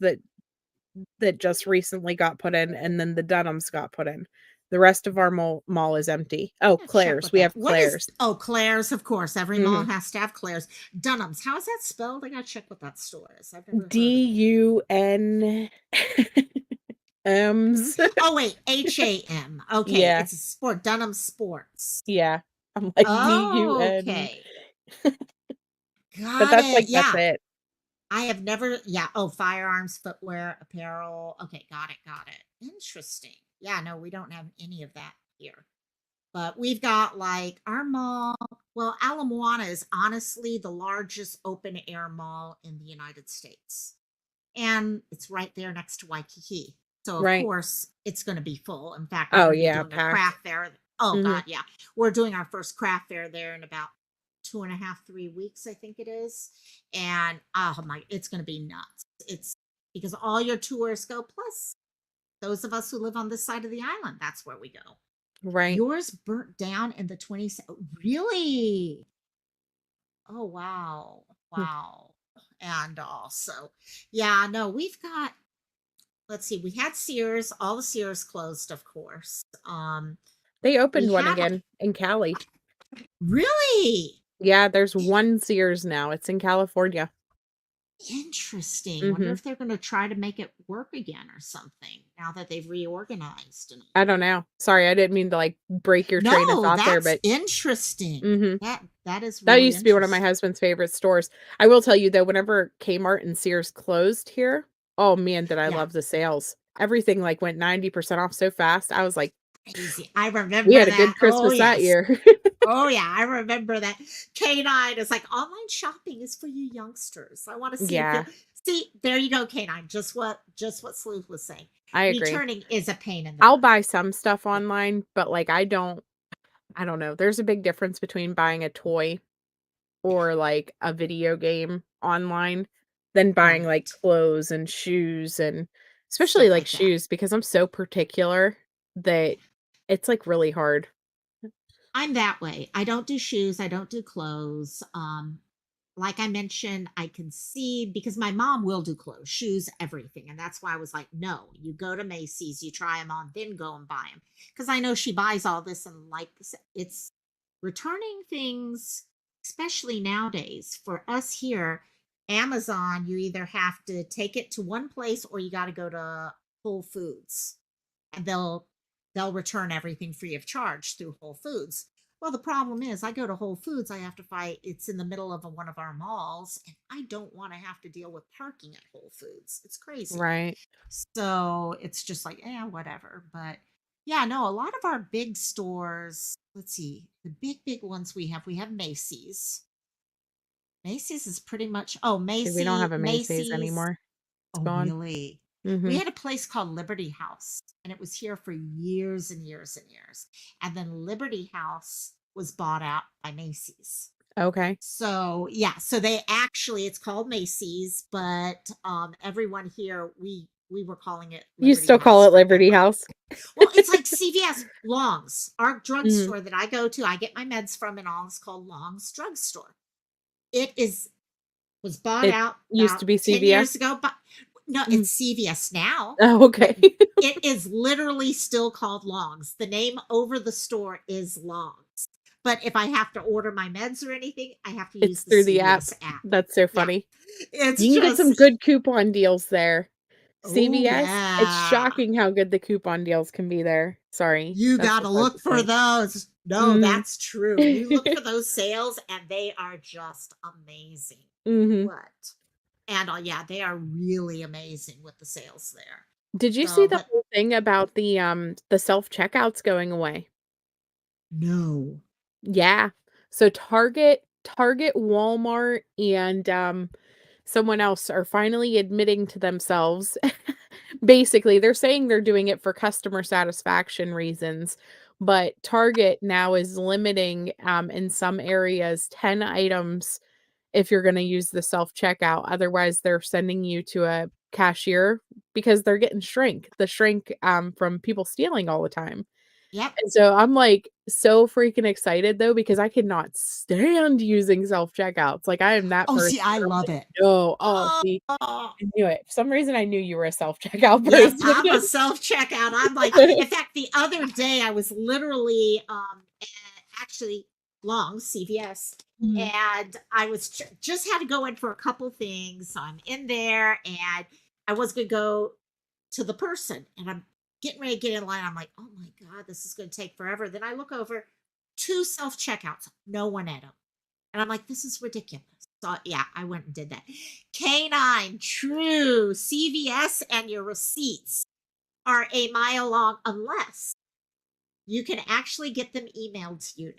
that just recently got put in, and then the Dunham's got put in. The rest of our mall is empty. Oh, Yeah, check Claire's, with we that. have What is Claire's. Claire's, of course. Every mall Mhm. has to have Claire's. Dunham's. How is that spelled? I gotta check what that store is. I've never heard of it. DUN M's. Oh wait, HAM. Okay, Yeah. it's a sport. Dunham Sports. Yeah. I'm like, Oh, DUN. okay. But Got that's it. like that's Yeah. it. I have never, yeah. Oh, firearms, footwear, apparel. Okay, got it. Got it. Interesting. Yeah, no, we don't have any of that here. But we've got like our mall. Well, Ala Moana is honestly the largest open air mall in the United States. And it's right there next to Waikiki. So of Right. course it's going to be full. In fact, we're Oh, going to be yeah, doing a packed. craft fair. Oh Mhm. God, yeah, we're doing our first craft fair there in about 2.5, 3 weeks, I think it is. And oh my, it's going to be nuts. It's because all your tourists go. Plus, those of us who live on this side of the island, that's where we go. Right. Yours burnt down in the 20s. Really? Oh wow. Hmm. Wow. And also, yeah, no, we've got, let's see, we had Sears, all the Sears closed, of course. They We opened one had, again in Cali. really Yeah, there's one Sears now. It's in California. interesting. Wonder Mhm. if they're going to try to make it work again or something now that they've reorganized and I don't know. Sorry, I didn't mean to, like, break your train of no, thought there, that's but interesting. mhm. That is That really used to be one of my interesting. husband's favorite stores. I will tell you though, whenever Kmart and Sears closed here, oh man, did I Yeah, love the sales. Everything, like, went 90% off so fast. I was like, crazy. I "We remember had a that. good Oh Christmas that yes. year." Oh yeah, I remember that. K9 is like online shopping is for you youngsters. I want to see if you Yeah, see. There you go, K9. Just what Sleuth was saying. I agree. Returning is a pain in the I'll butt. buy some stuff Yeah, online, but, like, I don't know. There's a big difference between buying a toy or, like, a video game online than buying, like, right. clothes and shoes and especially, Stuff like, like that. shoes because I'm so particular that it's, like, really hard. I'm that way. I don't do shoes. I don't do clothes. Like I mentioned, I can see because my mom will do clothes, shoes, everything. And that's why I was like, no, you go to Macy's, you try them on, then go and buy them. Because I know she buys all this and like it's returning things, especially nowadays. For us here, Amazon, you either have to take it to one place or you got to go to Whole Foods and they'll return everything free of charge through Whole Foods. Well, the problem is I go to Whole Foods, I have to fight, it's in the middle of one of our malls, and I don't want to have to deal with parking at Whole Foods. It's crazy. Right. So it's just like, yeah, whatever. But yeah, no, a lot of our big stores, let's see, the big ones we have Macy's. Macy's is pretty much, oh, See, we don't have a Macy's Macy's. anymore. It's Oh, gone. really? We Mhm. had a place called Liberty House, and it was here for years and years and years. And then Liberty House was bought out by Macy's. Okay. So yeah, so they actually it's called Macy's, but everyone here we were calling it You Liberty still call House it Liberty forever. House? Well, it's like CVS Long's, our Mhm. drugstore that I go to. I get my meds from and all is called Long's Drugstore. It is was bought It out used about to be 10 years CVS? ago, but no, Mm. it's CVS now, Oh, but okay. it is literally still called Longs. The name over the store is Longs. But if I have to order my meds or anything, I have to use It's the through the app. CVS app. That's so Yeah, funny. it's You can get some just, good coupon deals there. oh, CVS, it's yeah. shocking how good the coupon deals can be there. Sorry, You that's got to just hard look to for say. those. No, Mhm. that's true. You look for those sales and they are just amazing. Mhm. What? And yeah, they are really amazing with the sales there. Did you see So, the but whole thing about the self-checkouts going away? no. Yeah. So Target, Walmart, and, someone else are finally admitting to themselves basically, they're saying they're doing it for customer satisfaction reasons, but Target now is limiting, in some areas, 10 items if you're gonna use the self-checkout, otherwise they're sending you to a cashier because they're getting the shrink, from people stealing all the time. Yep. And so I'm, like, so freaking excited though because I cannot stand using self-checkouts, like, I am that Oh, person see, I where I'm love like, it. "No." Oh, Oh, see, I knew it. For some reason, I knew you were a self-checkout yes, person. I'm a self checkout. I'm like, in fact, the other day I was literally at actually long CVS, Mhm. and I was just had to go in for a couple things. So I'm in there, and I was gonna go to the person, and I'm getting ready to get in line. I'm like, oh my god, this is gonna take forever. Then I look over, two self checkouts, no one at them. And I'm like, this is ridiculous. So yeah, I went and did that. K9, true. CVS and your receipts are a mile long unless you can actually get them emailed to you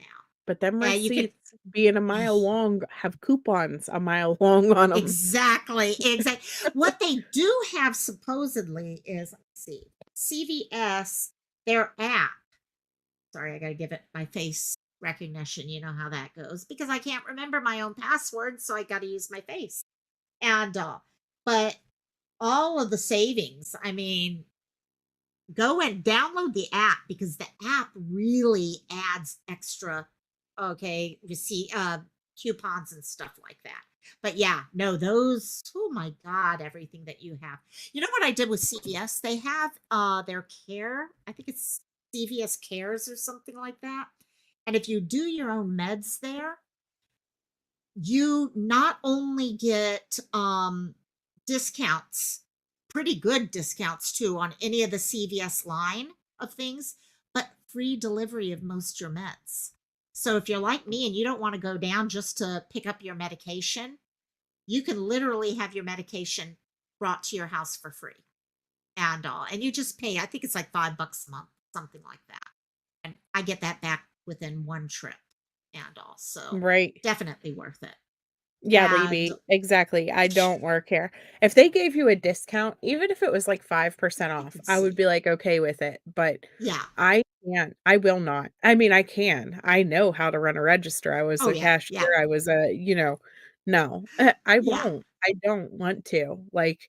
But them now. And you can receipts being a mile long have coupons a mile long on 'em. exactly. What they do have supposedly is, let's see, CVS, their app. Sorry, I got to give it my face recognition. You know how that goes because I can't remember my own password, so I got to use my face. And but all of the savings, I mean, go and download the app because the app really adds extra, okay, receipt, coupons and stuff like that. But yeah, no, those, oh my God, everything that you have. You know what I did with CVS? They have their care, I think it's CVS Cares or something like that. And if you do your own meds there, you not only get discounts, pretty good discounts too, on any of the CVS line of things, but free delivery of most your meds. So if you're like me and you don't want to go down just to pick up your medication, you can literally have your medication brought to your house for free. And you just pay, I think it's like $5 a month, something like that. And I get that back within one trip and all. So Right. definitely worth it. Yeah, And baby. Exactly. I don't work here. If they gave you a discount, even if it was like 5% I off, could I would see. be like okay with it, but Yeah. I can't. I will not. I mean, I can. I know how to run a register. I was Oh a yeah. cashier. Yeah. I was a, no. I Yeah. won't. I don't want to. Like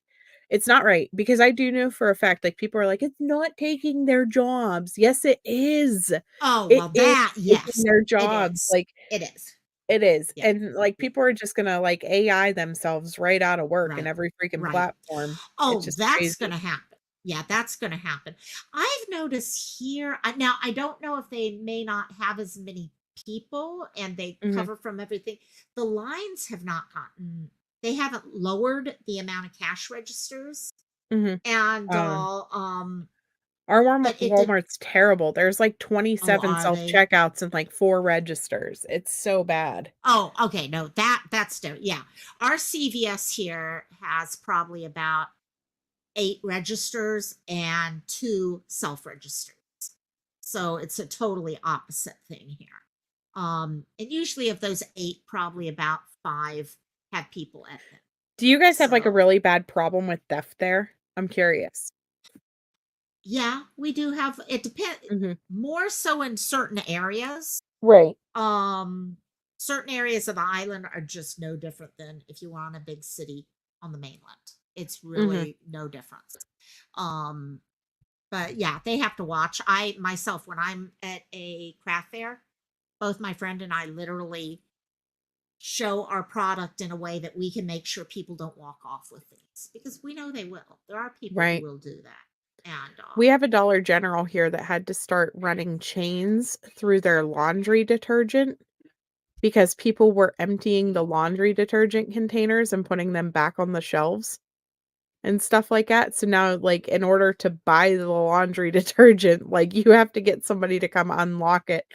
it's not right because I do know for a fact like people are like it's not taking their jobs. Yes, it is. Oh It well, is that taking yes, their it jobs. is. Like It is. it is, Yeah. and, like, Yeah. people are just gonna, like, AI themselves right out of work in Right. every freaking Right. platform. It's Oh, just that's crazy. gonna happen. Yeah, that's gonna happen. I've noticed here now I don't know if they may not have as many people and they Mhm, cover from everything. The lines have not gotten, they haven't lowered the amount of cash registers mhm. and Um, um our but it did. Walmart's terrible. There's, like, Oh, 27 are they? self-checkouts and, like, 4 registers. It's so bad. Oh, okay. No, that's different. Yeah. Our CVS here has probably about 8 registers and 2 self-registers. So it's a totally opposite thing here. And usually of those 8, probably about 5 have people at them. Do you guys have, like, a So really bad problem with theft there? I'm curious. yeah, we do have, it depends Mhm. more so in certain areas. Right. Um, certain areas of the island are just no different than if you were on a big city on the mainland. It's Mhm. really no difference. Um, but yeah, they have to watch. I myself, when I'm at a craft fair, both my friend and I literally show our product in a way that we can make sure people don't walk off with things because we know they will. There are people who Right. will do that. And We have a Dollar General here that had to start running chains through their laundry detergent because people were emptying the laundry detergent containers and putting them back on the shelves and stuff like that. So now, like, in order to buy the laundry detergent, like, you have to get somebody to come unlock it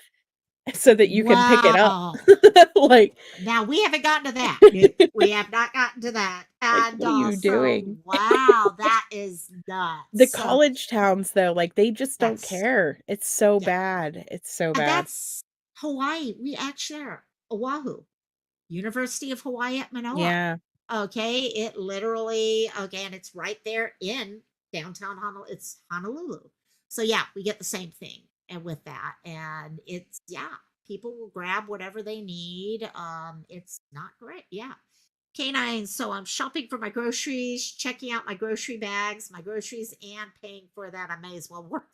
so that you can pick it up. wow. Like Now we haven't gotten to that. Nope, we have not gotten to that. like, And what are you so, doing? wow, that is nuts. The So college towns, though, like, they just don't that's, care. It's so yeah, bad. It's so and bad. that's Hawaii. We actually are Oahu, University of Hawaii at Manoa. Yeah. Okay, it literally, okay, and it's right there in downtown Honolulu. It's Honolulu. So yeah, we get the same thing and with that. And it's, yeah, people will grab whatever they need. It's not great. Yeah. Canine. So I'm shopping for my groceries, checking out my grocery bags, my groceries, and paying for that. I may as well work.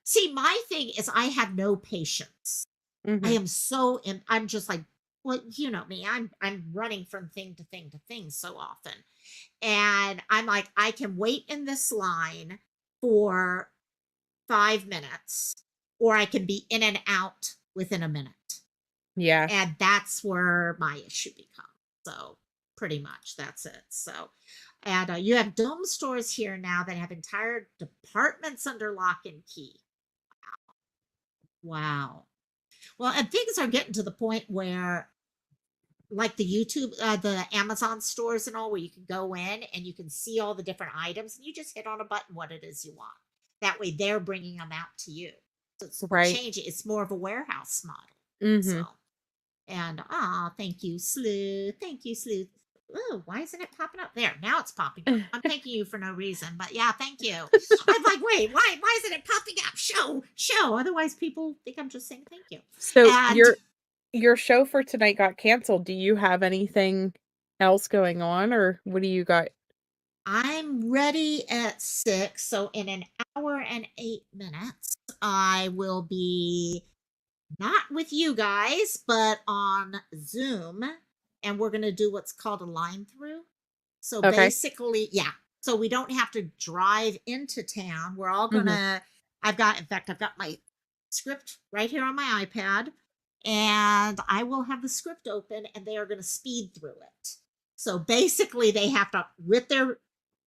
See, my thing is I have no patience. I Mhm. am so I'm just like, well, you know me. I'm running from thing to thing to thing so often. And I'm like, I can wait in this line for 5 minutes, or I can be in and out within a minute. Yeah. And that's where my issue becomes. So pretty much that's it. So and you have dome stores here now that have entire departments under lock and key. Wow. Well, and things are getting to the point where like the YouTube, the Amazon stores and all, where you can go in and you can see all the different items and you just hit on a button what it is you want. That way they're bringing them out to you. So it's Right. changing. It's more of a warehouse model. So, Mhm. and thank you, Sleuth. Thank you, Sleuth. Oh, why isn't it popping up there? Now it's popping up. I'm thanking you for no reason, but yeah, thank you. I'm like, wait, why isn't it popping up? Show. Otherwise, people think I'm just saying thank you. So, And your show for tonight got canceled. Do you have anything else going on, or what do you got? I'm ready at 6. So in an hour and 8 minutes, I will be not with you guys, but on Zoom. and we're going to do what's called a line through. So Okay. basically, yeah. So we don't have to drive into town. We're all Mhm. gonna, in fact, I've got my script right here on my iPad, and I will have the script open and they are gonna speed through it. So basically, they have to, with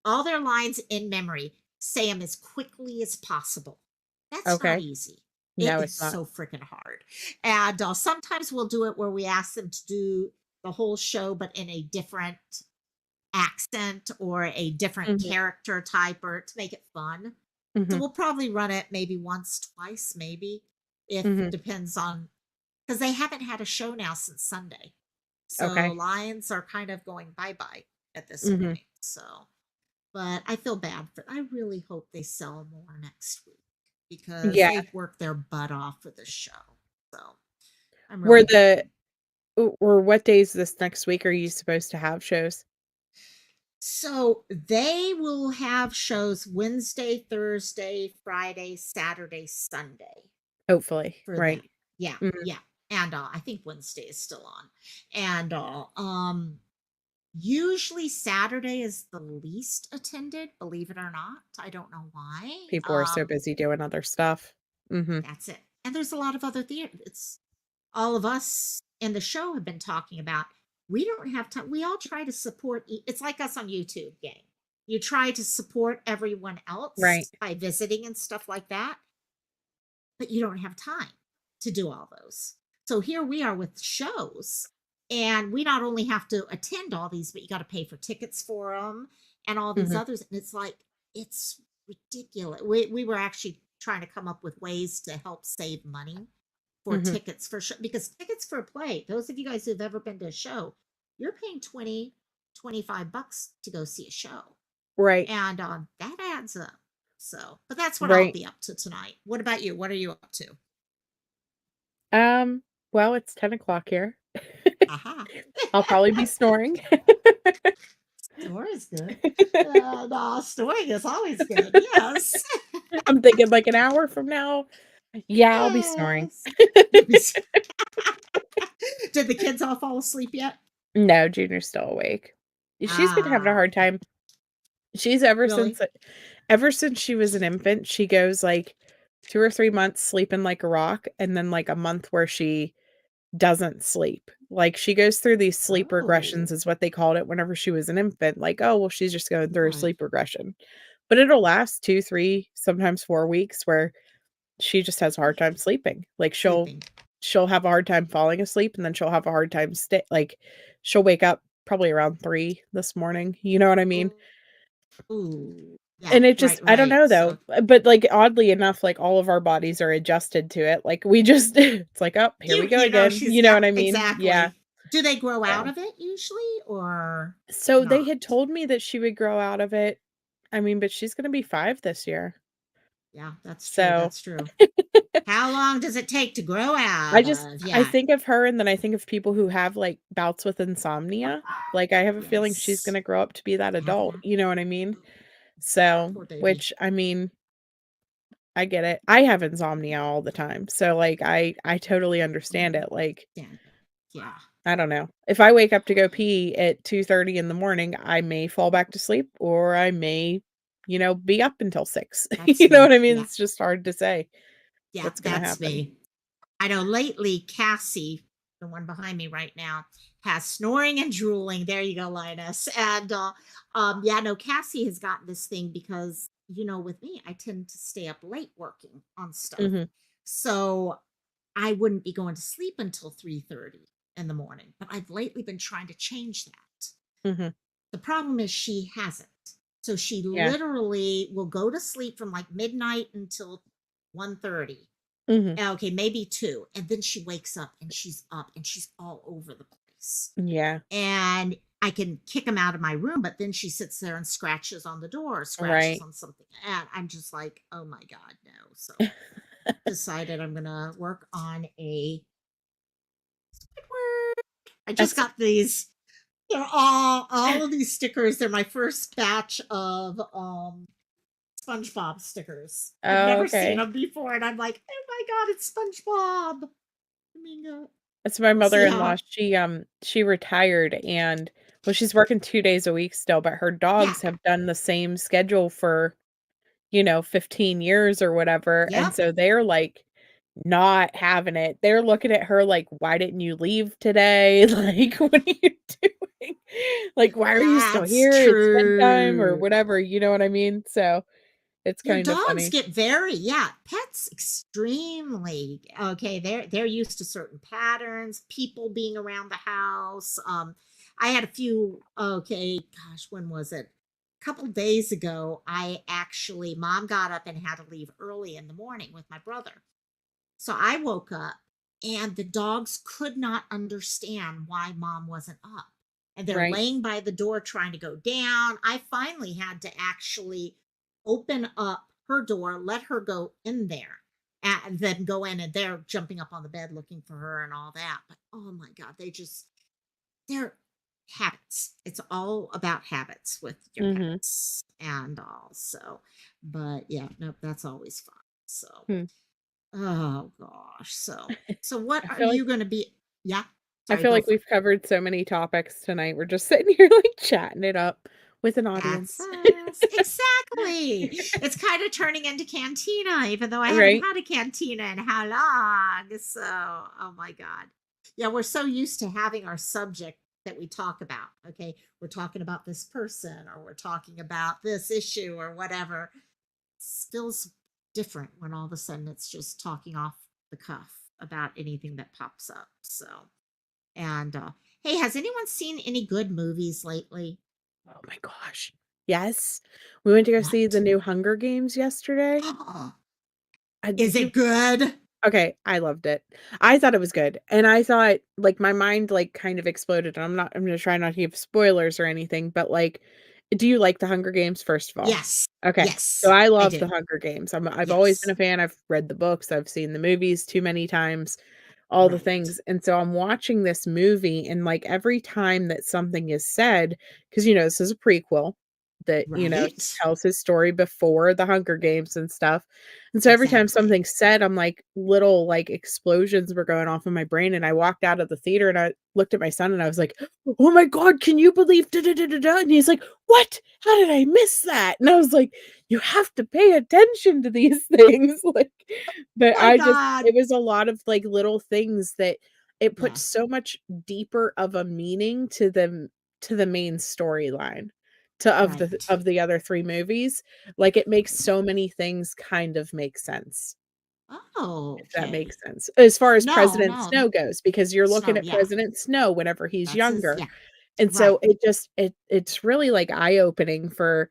all their lines in memory, say them as quickly as possible. That's not Okay. easy. It No, is it's not. so freaking hard. And sometimes we'll do it where we ask them to do the whole show, but in a different accent or a different Mhm. character type, or to make it fun. So Mhm. we'll probably run it maybe once, twice, maybe, if Mhm. depends on, because they haven't had a show now since Sunday. So Okay. Lions are kind of going bye bye at this Mhm. point. So, but I feel bad for, I really hope they sell more next week because Yeah. they've worked their butt off for the show. So I'm Were really the hoping. or what days this next week are you supposed to have shows? So they will have shows Wednesday, Thursday, Friday, Saturday, Sunday Hopefully, for them. right. Yeah, Mhm. yeah. And I think Wednesday is still on. And usually Saturday is the least attended, believe it or not. I don't know why. People are so busy doing other stuff. Mhm. That's it. And there's a lot of other theater. It's all of us in the show have been talking about. We don't have time. We all try to support. It's like us on YouTube, gang. You try to support everyone Right. else by visiting and stuff like that, but you don't have time to do all those. So here we are with shows, and we not only have to attend all these, but you got to pay for tickets for them and all these Mhm. others. And it's like, it's ridiculous. We were actually trying to come up with ways to help save money for Mhm. tickets for show, because tickets for a play, those of you guys who've ever been to a show, you're paying 20, 25 bucks to go see a show. Right. And that adds up. So, but that's what I'll Right. be up to tonight. What about you? What are you up to? Um, well, it's 10 o'clock here. Aha. I'll probably be snoring. Snoring is good. No, snoring is always good. Yes. I'm thinking like an hour from now. Yeah, I'll be snoring. Yes. You'll be. Did the kids all fall asleep yet? No, Junior's still awake. She's been having a Ah, hard time. She's really? ever since she was an infant, she goes like 2 or 3 months sleeping like a rock, and then like a month where she doesn't sleep. Like, she goes through these sleep regressions Oh, is what they called it whenever she was an infant, like, "Oh, well, she's just going through a right. sleep regression." But it'll last 2, 3, sometimes 4 weeks where she just has a hard time sleeping. Like, Sleeping. she'll have a hard time falling asleep, and then she'll have a hard time she'll wake up probably around 3 this morning, you know what I mean? Ooh. Yeah, And it just right, I don't right. know So though, but, like, oddly enough, like, all of our bodies are adjusted to it, like, we just it's like, "Oh, here we go again," she's, you know yeah, what I mean? Yeah, exactly. Do they grow out so of it usually or so they not? had told me that she would grow out of it, I mean, but she's gonna be 5 this year, Yeah, that's true. so That's true. How long does it take to grow I out just of? I Yeah. think of her and then I think of people who have, like, bouts with insomnia, like, I have a feeling she's Yes. gonna grow up to be that Have adult, that. you know what I mean? Ooh, So, poor baby. which, I mean, I get it. I have insomnia all the time, so, like, I totally understand it, like, Yeah. Yeah. I don't know. If I wake up to go pee at 2:30 in the morning, I may fall back to sleep or I may, be up until 6. That's You know what me. I mean? Yeah. It's just hard to say Yeah, what's gonna that's happen. me. I know lately Cassie, the one behind me right now, has snoring and drooling. There you go, Linus. And yeah, no, Cassie has gotten this thing because, with me, I tend to stay up late working on stuff. Mhm, So I wouldn't be going to sleep until 3:30 in the morning. But I've lately been trying to change that. mhm. The problem is she hasn't. So she Yeah. literally will go to sleep from like midnight until 1:30. Mhm. Okay, maybe 2. And then she wakes up and she's up and she's all over the place. Yeah. And I can kick him out of my room, but then she sits there and scratches on the door, scratches Right. on something. And I'm just like, oh my God, no. So decided I'm gonna work on a Squidward. I just That's got these. They're all of these stickers. They're my first batch of SpongeBob stickers. I've Oh, never seen okay. them before, and I'm like, oh my God, it's SpongeBob. Domingo. So my We'll see mother-in-law, how. she retired and well, she's working 2 days a week still, but her Yeah. dogs have done the same schedule for, 15 years or whatever, and Yep. so they're, like, not having it. They're looking at her like, "Why didn't you leave today? Like, what are you doing? Like, why are you still That's here? It's bedtime," or true. whatever, you know what I mean? So, it's Your kinda dogs funny. get very, yeah, pets extremely okay. They're used to certain patterns, people being around the house. I had a few, okay, gosh, when was it? A couple days ago, I actually mom got up and had to leave early in the morning with my brother. So I woke up and the dogs could not understand why mom wasn't up. And they're Right. laying by the door trying to go down. I finally had to actually open up her door, let her go in there, and then go in and they're jumping up on the bed looking for her and all that. But oh my God, they're habits. It's all about habits with your Mhm. pets and all. So, but yeah, nope, that's always fun. So, Hmm. oh gosh. So what I are feel like you gonna be? Yeah. I Sorry, feel go like for it. we've covered so many topics tonight. We're just sitting here, like, chatting it up with an That's audience. us. Exactly. It's kind of turning into cantina, even though I haven't Right? had a cantina in how long. So, oh my God. Yeah, we're so used to having our subject that we talk about. Okay. We're talking about this person or we're talking about this issue or whatever. Feels different when all of a sudden it's just talking off the cuff about anything that pops up. So, and hey, has anyone seen any good movies lately? Oh my gosh. Yes. We went to go see the What? new Hunger Games yesterday. Is Did you it good? Okay, I loved it. I thought it was good, and I thought like, my mind, like, kind of exploded, and I'm gonna try not to give spoilers or anything, but, like, do you like The Hunger Games, first of all? Yes. Okay, so Yes, I I love The do. Hunger Games. I've always been Yes. a fan, I've read the books, I've seen the movies too many times, all the Right. things, and so I'm watching this movie, and, like, every time that something is said, because this is a prequel that, Right. tells his story before The Hunger Games and stuff, and so every time Exactly. something's said, I'm like little, like, explosions were going off in my brain, and I walked out of the theater, and I looked at my son, and I was like, "Oh my god, can you believe da da da da da?" And he's like, "What? How did I miss that?" And I was like, "You have to pay attention to these things," like, but Oh my I just God. it was a lot of, like, little things that it puts Yes. so much deeper of a meaning to the main storyline Right. of the other 3 movies, like, it makes so many things kind of make sense, Oh, if that okay. makes sense, as far as No, President no. Snow goes, because you're looking Snow, at yeah. President Snow whenever he's That's his, younger, yeah. and Right. so it just it's really, like, eye-opening for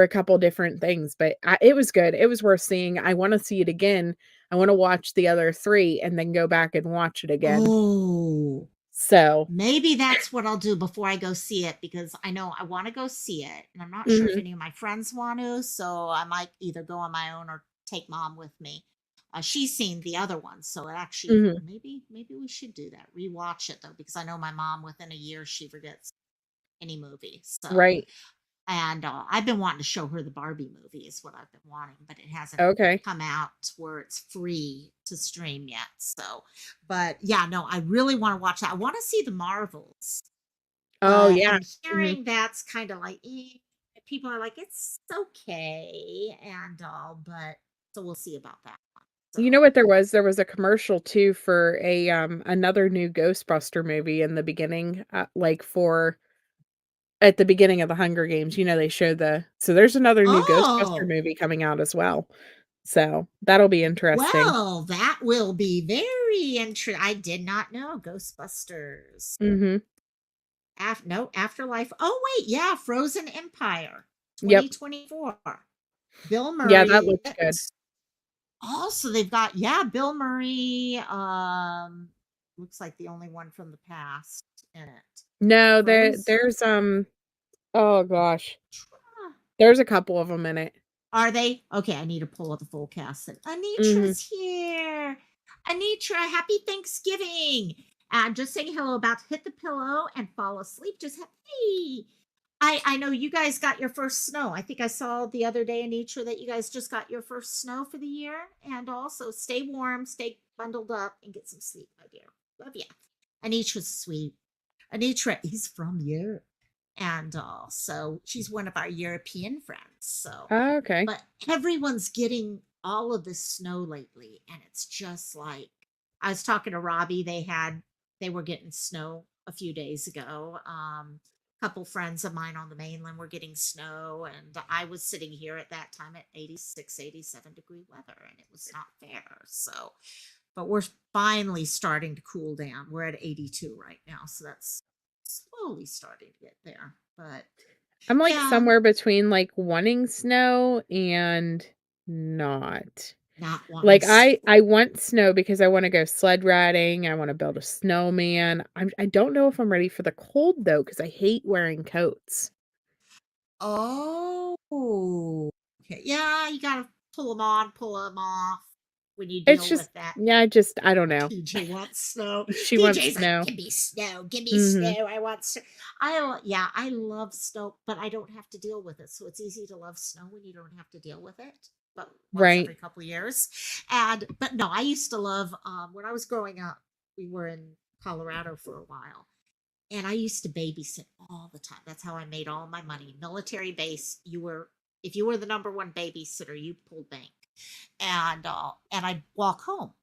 a couple different things, but it was good, it was worth seeing, I wanna see it again, I wanna watch the other 3 and then go back and watch it again, Oh. so Maybe that's what I'll do before I go see it because I know I want to go see it. And I'm not sure if mhm, any of my friends want to. So I might either go on my own or take mom with me. She's seen the other ones. So it actually, mhm, maybe we should do that. Rewatch it though, because I know my mom within a year, she forgets any movie. So, right, and I've been wanting to show her the Barbie movie, is what I've been wanting, but it hasn't okay. come out where it's free to stream yet. So, but yeah, no, I really want to watch that. I want to see the Marvels, Oh, but yeah, I'm mhm. hearing that's kind of like people are like it's okay and all, but so we'll see about that one. You know So, what there was? There was a commercial too for another new Ghostbuster movie in the beginning, like, for at the beginning of the Hunger Games, they show so there's another new Ghostbuster oh, movie coming out as well. So, that'll be interesting. well, that will be very interesting. I did not know Ghostbusters. Mhm. No, Afterlife. Oh wait, yeah, Frozen Empire, Yep. 2024. Bill Yeah, that Murray. looks good. Also, they've got, yeah, Bill Murray. Looks like the only one from the past in it. No, Frozen. oh gosh. Tra- There's a couple of them in it. Are they? Okay, I need to pull up the full cast. And Mhm. Anitra's here. Anitra, happy Thanksgiving. And just saying hello, about to hit the pillow and fall asleep. Just hey. I know you guys got your first snow. I think I saw the other day, Anitra, that you guys just got your first snow for the year. And also stay warm, stay bundled up, and get some sleep, my dear. Love ya. Anitra's sweet. Anitra is from Europe. And so she's one of our European friends. So, Oh, okay. but everyone's getting all of this snow lately. And it's just like, I was talking to Robbie. They were getting snow a few days ago. A couple friends of mine on the mainland were getting snow. And I was sitting here at that time at 86, 87-degree weather. And it was not fair. So, but we're finally starting to cool down. We're at 82 right now, so that's slowly starting to get there. But I'm like yeah, somewhere between like wanting snow and not. not wanting Like snow. I want snow because I want to go sled riding. I want to build a snowman. I don't know if I'm ready for the cold though because I hate wearing coats. Oh, okay. Yeah, you gotta pull them on, pull them off when you It's deal with just that. yeah, I don't know. DJ wants snow. She wants DJ's like, snow. give me snow, give me Mhm. snow. I want snow. Yeah, I love snow, but I don't have to deal with it. So it's easy to love snow when you don't have to deal with it. But once Right. every couple of years. And but no, I used to love when I was growing up, we were in Colorado for a while. And I used to babysit all the time. That's how I made all my money. Military base, if you were the number one babysitter, you pulled bank. And I'd walk home.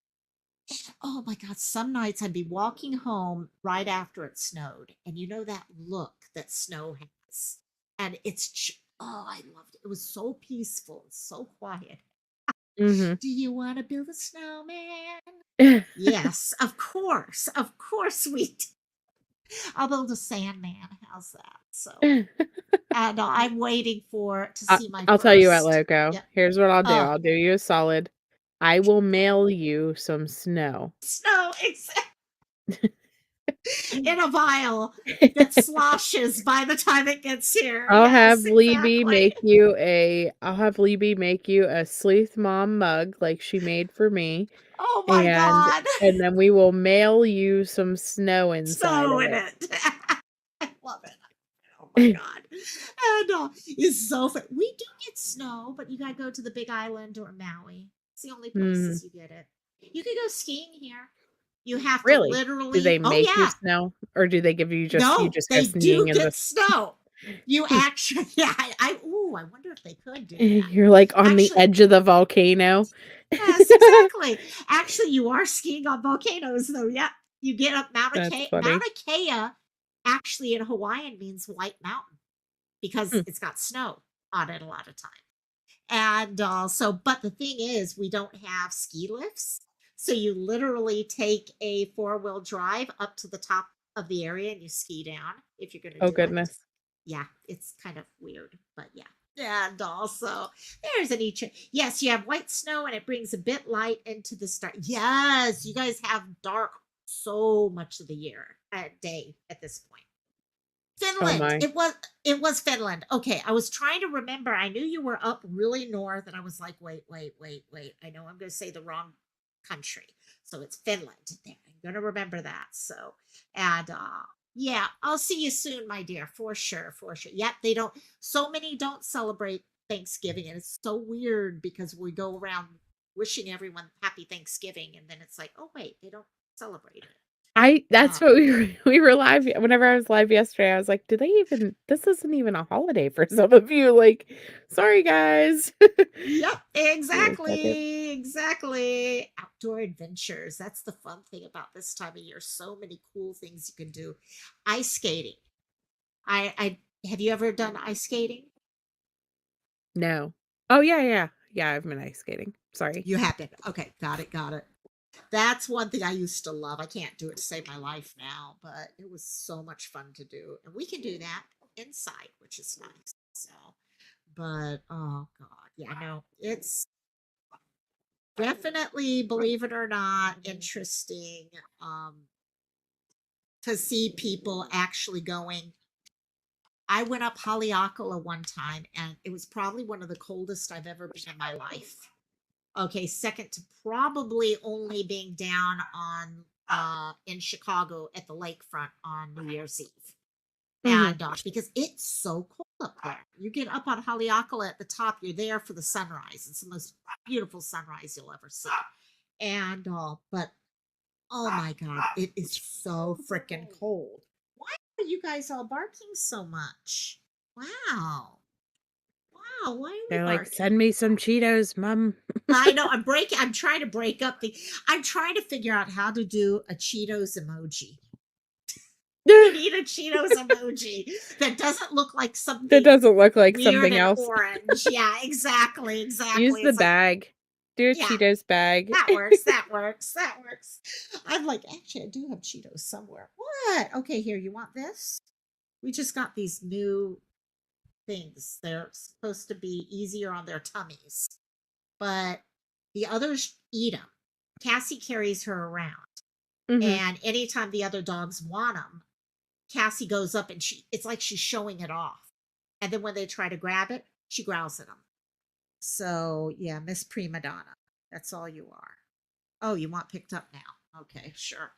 Oh my God, some nights I'd be walking home right after it snowed. And you know that look that snow has. And oh, I loved it. It was so peaceful and so quiet. Mhm. Do you want to build a snowman? Yes, of course. Of course we do. I'll build a Sandman. How's that? So, and I'm waiting for to see my I'll tell you what, first. Loco. Yep. Here's what I'll do. Oh, I'll do you a solid. I will mail you some snow. snow in a vial that sloshes by the time it gets here. Yes, exactly. I'll have Libby make you a Sleuth Mom mug like she made for me, Oh my and God. then we will mail you some snow inside Snow of in it. I love it. Oh my it. God. And it's so fun. We do get snow, but you got to go to the Big Island or Maui. It's the only Mhm. places you get it. You could go skiing here. You have to Really? Do they oh make you yeah. snow, or do they give you No, just go they do skiing in get the snow. You actually, yeah, I wonder if they could do that. You're, like, on the Actually, edge of the volcano? yes, exactly. Actually, you are skiing on volcanoes, though. Yeah, you get up That's Mauna funny. Kea. Actually, in Hawaiian means white mountain because Hmm. it's got snow on it a lot of time. And but the thing is, we don't have ski lifts. So you literally take a four-wheel drive up to the top of the area and you ski down if you're going to Oh, do it. goodness. Yeah, it's kind of weird, but yeah. And also, there's an each. Yes, you have white snow and it brings a bit light into the start. Yes, you guys have dark so much of the year at day at this point. Oh Finland. my. It was Finland. Okay, I was trying to remember. I knew you were up really north, and I was like, wait. I know I'm going to say the wrong country, so it's Finland. There, I'm going to remember that. So, and yeah, I'll see you soon, my dear, for sure, for sure. Yep, they don't. So many don't celebrate Thanksgiving, and it's so weird because we go around wishing everyone happy Thanksgiving, and then it's like, oh wait, they don't celebrate it. I Uh, that's what we were live whenever I was live yesterday, I was like, "Do they even this isn't even a holiday for some of you, like, sorry, guys." Yep, Give me a second. exactly. Outdoor adventures. That's the fun thing about this time of year. So many cool things you can do. Ice skating. I have you ever done ice skating? No. Oh, yeah, yeah. Yeah, I've been ice skating. Sorry. You have been. Okay, got it, got it. That's one thing I used to love. I can't do it to save my life now, but it was so much fun to do. And we can do that inside, which is nice. So, but oh God, yeah, no, it's definitely, believe it or not, interesting to see people actually going. I went up Haleakala one time and it was probably one of the coldest I've ever been in my life. Okay, second to probably only being down on in Chicago at the lakefront on New Year's Eve. Mhm. And because it's so cold up there. You get up on Haleakala at the top, you're there for the sunrise. It's the most beautiful sunrise you'll ever see. And but Oh my god, it is so freaking cold. Why are you guys all barking so much? Wow. Wow, why are we They're like, barking? "Send me some Cheetos, mom." I know I'm trying to break up I'm trying to figure out how to do a Cheetos emoji. We need a Cheetos emoji that doesn't look like That something doesn't look like weird something and else. orange. Yeah, Use exactly. the It's like, bag. Do a yeah, Cheetos bag. that works. That works. That works. I'm like, actually, I do have Cheetos somewhere. What? Okay, here, you want this? We just got these new things. They're supposed to be easier on their tummies, but the others eat them. Cassie carries her around, Mhm. and anytime the other dogs want them, Cassie goes up and it's like she's showing it off. And then when they try to grab it, she growls at them. So, yeah, Miss Prima Donna. That's all you are. Oh, you want picked up now? Okay, sure.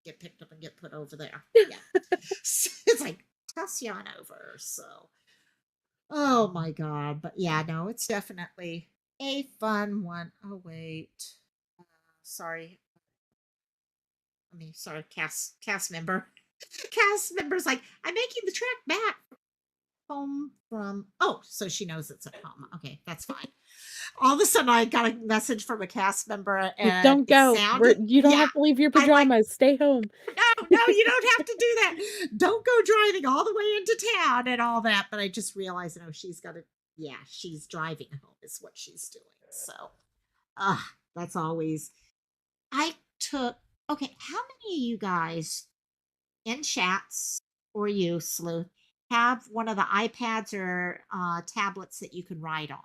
Get picked up and get put over there. Yeah. It's like, toss you on over. So, oh my God. But yeah, no, it's definitely a fun one. Oh, wait. Sorry. Sorry, cast member. Cast member's like, I'm making the trek back home from, oh, so she knows it's at home. Okay, that's fine. All of a sudden I got a message from a cast member Like, and "Don't it go. sounded, You don't yeah. have to leave your I'm like, pajamas. Stay home." no, no, you don't have to do that. Don't go driving all the way into town and all that. But I just realized, she's got to, yeah, she's driving home is what she's doing. So, that's always, I took, okay, how many of you guys in chats or you, Sleuth, have one of the iPads or tablets that you can write on?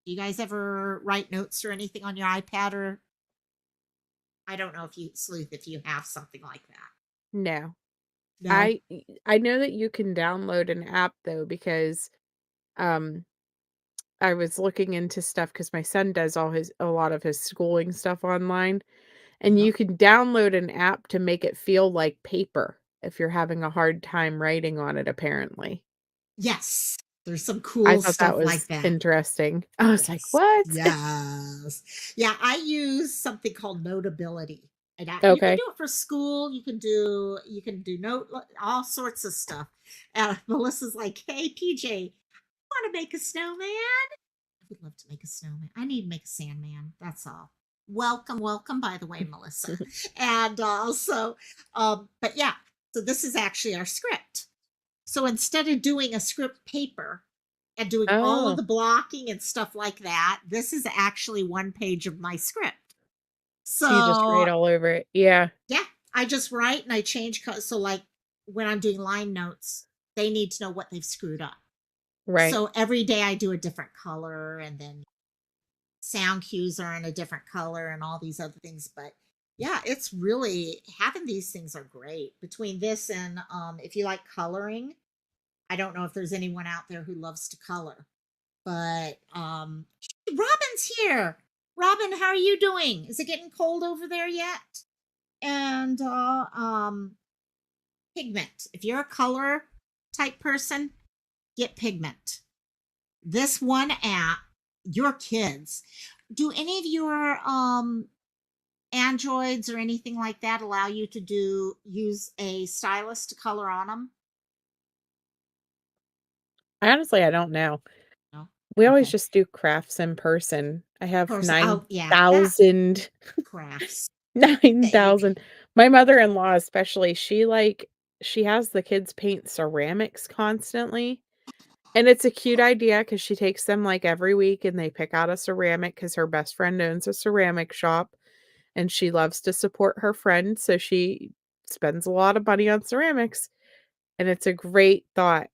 Do you guys ever write notes or anything on your iPad? Or I don't know if you, Sleuth, if you have something like that. No. No. I know that you can download an app though because, um, I was looking into stuff because my son does a lot of his schooling stuff online, and Uh-huh. you can download an app to make it feel like paper if you're having a hard time writing on it, apparently. Yes. There's some I cool thought that stuff like was that. interesting. I was like, Yes. "What?" Yes. Yeah, I use something called Notability. And you can Okay. do it for school. You can do note all sorts of stuff. Melissa's like, "Hey, PJ, want to make a snowman?" I would love to make a snowman. I need to make a sandman. That's all. Welcome, welcome, by the way, Melissa. And also, but yeah, so this is actually our script. So instead of doing a script paper and doing all of Oh, the blocking and stuff like that, this is actually one page of my script. so you just So write all over it. Yeah, yeah, I just write and I change. So, like, when I'm doing line notes, they need to know what they've screwed up. right. So every day I do a different color, and then sound cues are in a different color and all these other things. But yeah, it's really, having these things are great. Between this and if you like coloring, I don't know if there's anyone out there who loves to color, but Robin's here. Robin, how are you doing? Is it getting cold over there yet? And pigment. If you're a color type person, get pigment. This one app, your kids, do any of your androids or anything like that allow you to use a stylus to color on them? I don't know. No. We always Okay. just do crafts in person. I have Person. Oh yeah, that 9,000 crafts. nine That you. thousand. My mother-in-law especially, she has the kids paint ceramics constantly, and it's a cute idea because she takes them, like, every week, and they pick out a ceramic because her best friend owns a ceramic shop, and she loves to support her friend, so she spends a lot of money on ceramics, and it's a great thought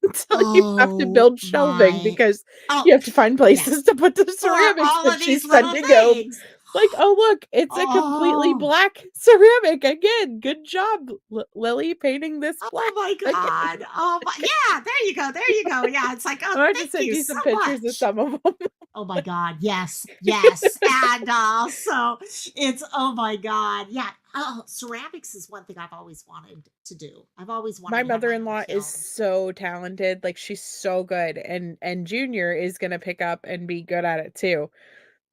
until you have to Oh build shelving my. because Oh you have to find places yes. to put the For ceramics all that of these she's little sending home. things. Like, "Oh, look, it's a completely Oh. black ceramic again. Good job, Lily, painting this Oh black my again." God. Oh my, yeah, there you go. There you go. Yeah, it's like, oh, I'm gonna have to thank send you you so some pictures of much. some of them. Oh my God. Yes. Yes. And also it's, oh my God. Yeah. Oh, ceramics is one thing I've always wanted to do. I've always My wanted to have my own mother-in-law is kiln. so talented, like, she's so good, and Junior is gonna pick up and be good at it too.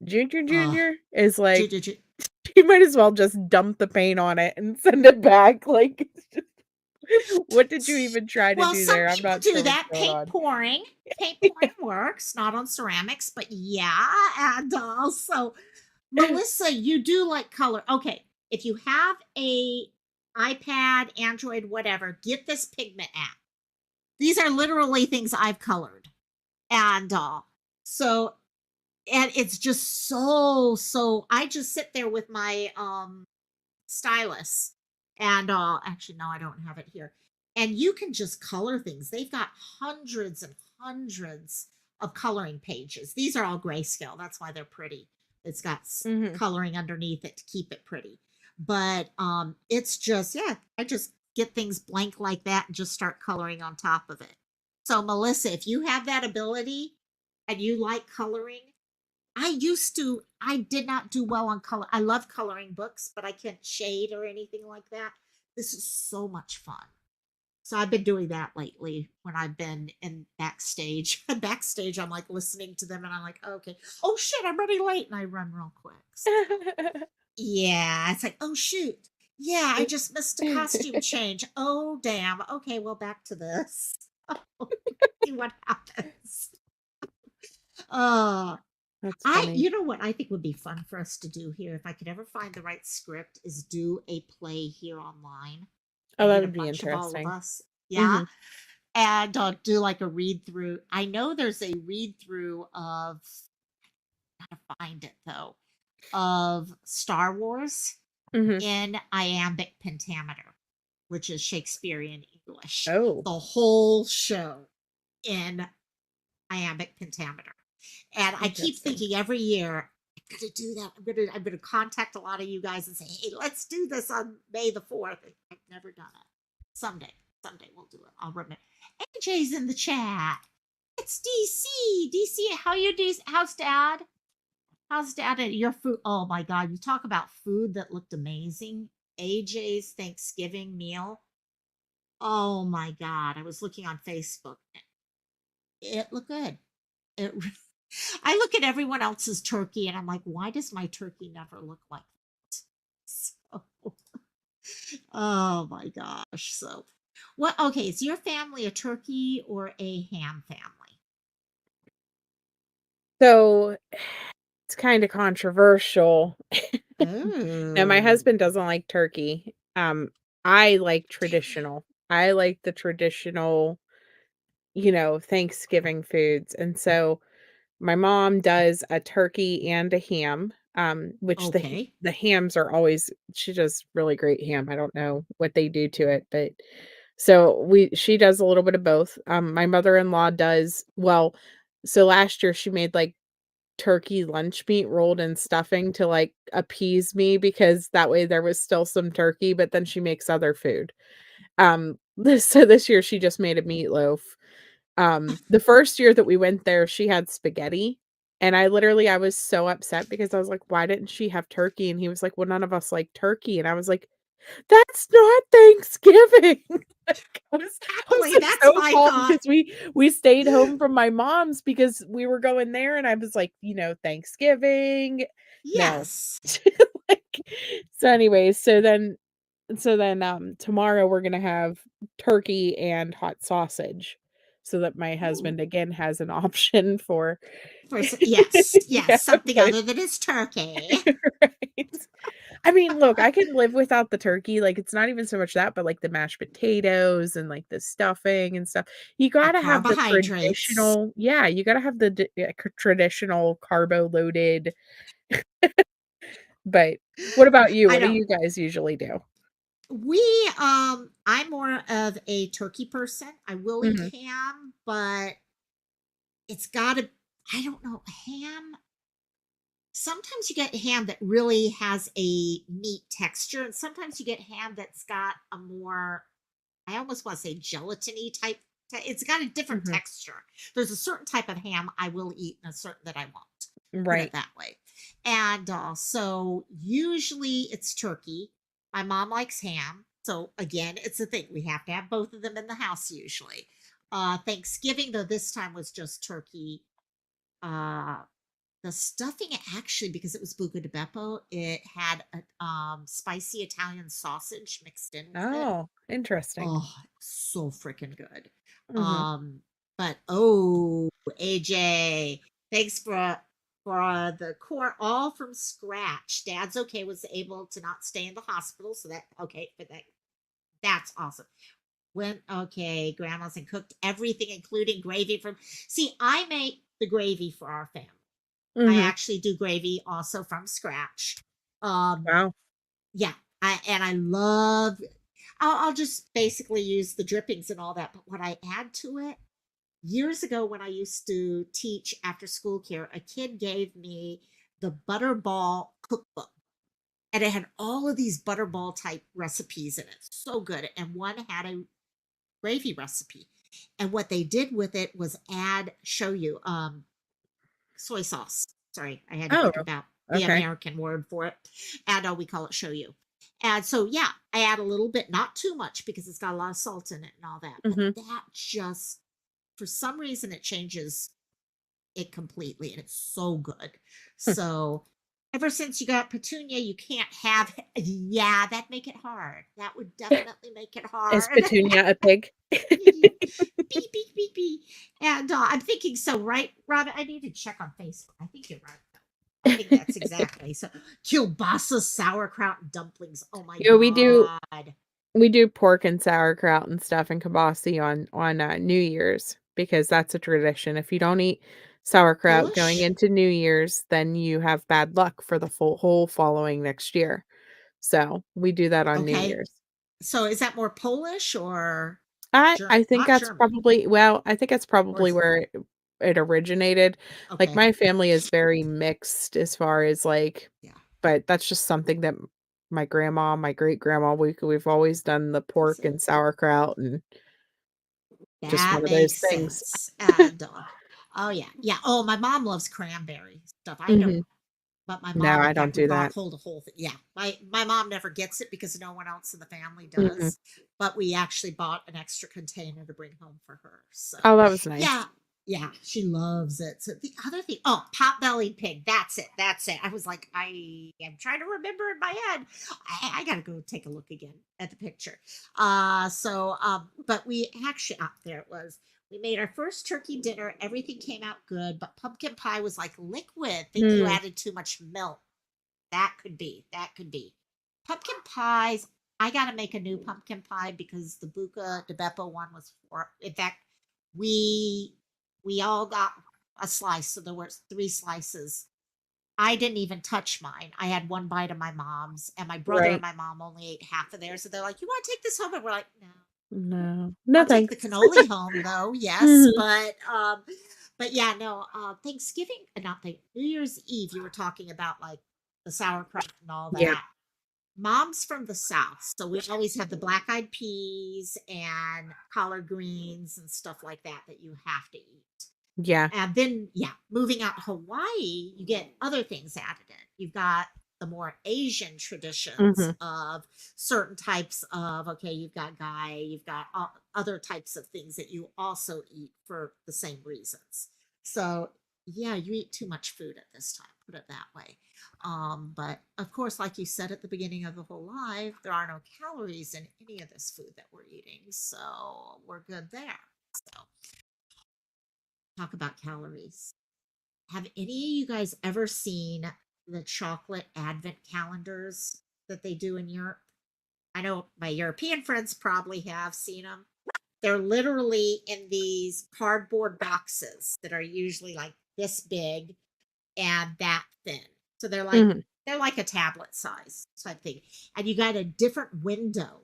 Junior Oh, Junior is like did you? You might as well just dump the paint on it and send it back, like, it's just what did you even try to Well, do some there? I'm people not do sure what's that. going on. Paint pouring works, not on ceramics, but yeah. And also, Melissa, you do like color. Okay, if you have a iPad, Android, whatever, get this pigment app. These are literally things I've colored. And so and it's just so I just sit there with my stylus and actually no, I don't have it here. And you can just color things. They've got hundreds and hundreds of coloring pages. These are all grayscale. That's why they're pretty. It's got Mhm. coloring underneath it to keep it pretty. But it's just yeah, I just get things blank like that and just start coloring on top of it. So Melissa, if you have that ability and you like coloring, I did not do well on color. I love coloring books, but I can't shade or anything like that. This is so much fun. So I've been doing that lately when I've been in backstage. Backstage, I'm like listening to them and I'm like, okay, oh shit, I'm running late. And I run real quick. So yeah, it's like, oh shoot. Yeah, I just missed a costume change. Oh damn. Okay, well back to this. See what happens. Uh That's I, funny. you know what I think would be fun for us to do here, if I could ever find the right script, is do a play here online Oh, and that get a would be bunch of all of interesting. us. Yeah. Mhm. And do like a read through. I know there's a read through of, gotta find it though, of Star Wars Mhm. in iambic pentameter, which is Shakespearean English. Oh, The whole show in iambic pentameter. And I keep interesting. thinking every year, I'm gonna do that. I'm gonna contact a lot of you guys and say, hey, let's do this on May the 4th. I've never done it. Someday, someday we'll do it. I'll remember. AJ's in the chat. It's DC. DC, how you DC? How's dad? How's dad at your food? Oh my god, you talk about food that looked amazing. AJ's Thanksgiving meal. Oh my god. I was looking on Facebook. It looked good. It I look at everyone else's turkey and I'm like, why does my turkey never look like that? So, oh my gosh. So, what? Okay, is your family a turkey or a ham family? So, it's kinda controversial. Now, my Oh, husband doesn't like turkey. I like traditional. I like the traditional, Thanksgiving foods, and so my mom does a turkey and a ham, which okay. the hams are always she does really great ham. I don't know what they do to it, but so she does a little bit of both. My mother-in-law does well, so last year she made, like, turkey lunch meat rolled in stuffing to, like, appease me because that way there was still some turkey, but then she makes other food. This year she just made a meatloaf. The first year that we went there, she had spaghetti, and I was so upset because I was like, "Why didn't she have turkey?" And he was like, "Well, none of us like turkey." And I was like, "That's not Thanksgiving." Like, I was, Exactly. like, That's so my salty thought. because we stayed home from my mom's because we were going there, and I was like, "Thanksgiving? No." Yes. Like, so anyways, tomorrow we're gonna have turkey and hot sausage so that my Ooh. husband again has an option for Yes, yes, yeah, something but other than his turkey. right. I mean, look, I can live without the turkey, like, it's not even so much that, but, like, the mashed potatoes and, like, the stuffing and stuff. You The gotta have the carbohydrates. traditional yeah, you gotta have the traditional carbo loaded but what about you? I What do know. you guys usually do? We I'm more of a turkey person. I will eat Mhm, ham, but it's gotta I don't know, ham. Sometimes you get ham that really has a meat texture, and sometimes you get ham that's got a more, I almost want to say gelatiny type. It's got a different mhm, texture. There's a certain type of ham I will eat and a certain that I won't. Put it right. that way. And so usually it's turkey. My mom likes ham. So again, it's a thing. We have to have both of them in the house usually. Thanksgiving, though, this time was just turkey. Uh, the stuffing actually, because it was buca de beppo, it had a spicy Italian sausage mixed in with it. Oh, interesting. Oh, so freaking good. Mhm. Um, but oh, AJ, thanks for the core all from scratch. Dad's okay, was able to not stay in the hospital, so that okay, but that's awesome. Went okay, grandma's and cooked everything, including gravy from. See, I make the gravy for our family. I Mhm. actually do gravy also from scratch. Um, Wow. yeah, I love. I'll just basically use the drippings and all that. But what I add to it, years ago when I used to teach after school care, a kid gave me the Butterball cookbook. And it had all of these Butterball type recipes in it. So good. And one had a gravy recipe. And what they did with it was add show you soy sauce. Sorry, I had to Oh, think about the okay. American word for it. And we call it shoyu. And so, yeah, I add a little bit, not too much because it's got a lot of salt in it and all that. But Mhm. that just, for some reason, it changes it completely and it's so good. Hmm. So, ever since you got Petunia, you can't have, yeah, that'd make it hard. That would definitely make it Is hard. Petunia a pig? Beep, beep, beep, beep. And I'm thinking, so, right, Robin? I need to check on Facebook. I think you're right. I think that's exactly so. Kielbasa, sauerkraut, and dumplings. Oh my Yeah, god. we do pork and sauerkraut and stuff and kibasi on New Year's because that's a tradition. If you don't eat sauerkraut going Polish? into New Year's, then you have bad luck for the full whole following next year. So, we do that on New Okay. Year's. So is that more Polish or I think not that's German? probably well, I think it's Or probably is where it originated. Like, okay. my family is very mixed as far as, like Yeah. but that's just something that my grandma, my great-grandma, we've always done the That's pork it. and sauerkraut and just That one of those makes things. sense. And oh yeah. Yeah. Oh, my mom loves cranberry stuff. I don't. Mhm. But my No, mom, I in don't fact, we do bought that. hold the whole thing. Yeah, my mom never gets it because no one else in the family Mhm. does. But we actually bought an extra container to bring home for her. So, Oh, that was yeah, nice. yeah, she loves it. So the other thing, oh, pot-bellied pig. That's it. That's it. I was like, I am trying to remember in my head. I gotta go take a look again at the picture. But we actually, there it was. We made our first turkey dinner. Everything came out good, but pumpkin pie was like liquid. Think you Mm, added too much milk. That could be. That could be. Pumpkin pies. I got to make a new pumpkin pie because the Buca de Beppo one was for. In fact, we we all got a slice, so there were three slices. I didn't even touch mine. I had one bite of my mom's, and my brother and right. my mom only ate half of theirs. So they're like, "You want to take this home?" And we're like, "No." No. No, I'll take the thanks. cannoli home though, yes, Mhm. but yeah, no, Thanksgiving, not New Year's Eve. You were talking about like the sauerkraut and all Yeah. that. Mom's from the South, so we always have the black eyed peas and collard greens and stuff like that that you have to eat. Yeah. And then, yeah, moving out to Hawaii, you get other things added in. You've got the more Asian traditions Mhm. of certain types of, okay, you've got gai, you've got other types of things that you also eat for the same reasons. So, yeah, you eat too much food at this time, put it that way. But of course, like you said at the beginning of the whole live, there are no calories in any of this food that we're eating. So, we're good there. So, talk about calories. Have any of you guys ever seen the chocolate advent calendars that they do in Europe? I know my European friends probably have seen them. They're literally in these cardboard boxes that are usually like this big and that thin. So Mhm. they're like a tablet size type thing. And you got a different window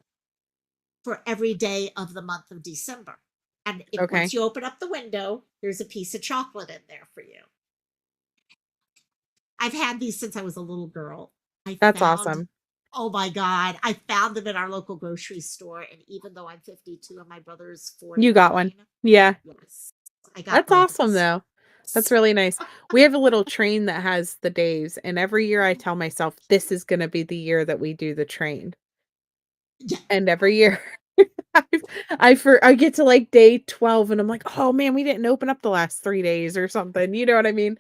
for every day of the month of December. And if Okay. once you open up the window, there's a piece of chocolate in there for you. I've had these since I was a little girl. I That's found awesome. oh my god, I found them in our local grocery store, and even though I'm 52 and my brother's You got one. 49, Yeah. yes, I got That's both of awesome, us. though. That's really nice. We have a little train that has the days, and every year I tell myself, "This is gonna be the year that we do the train." Yeah, And every year I I get to, like, day 12 and I'm like, "Oh, man, we didn't open up the last 3 days," or something, you know what I mean?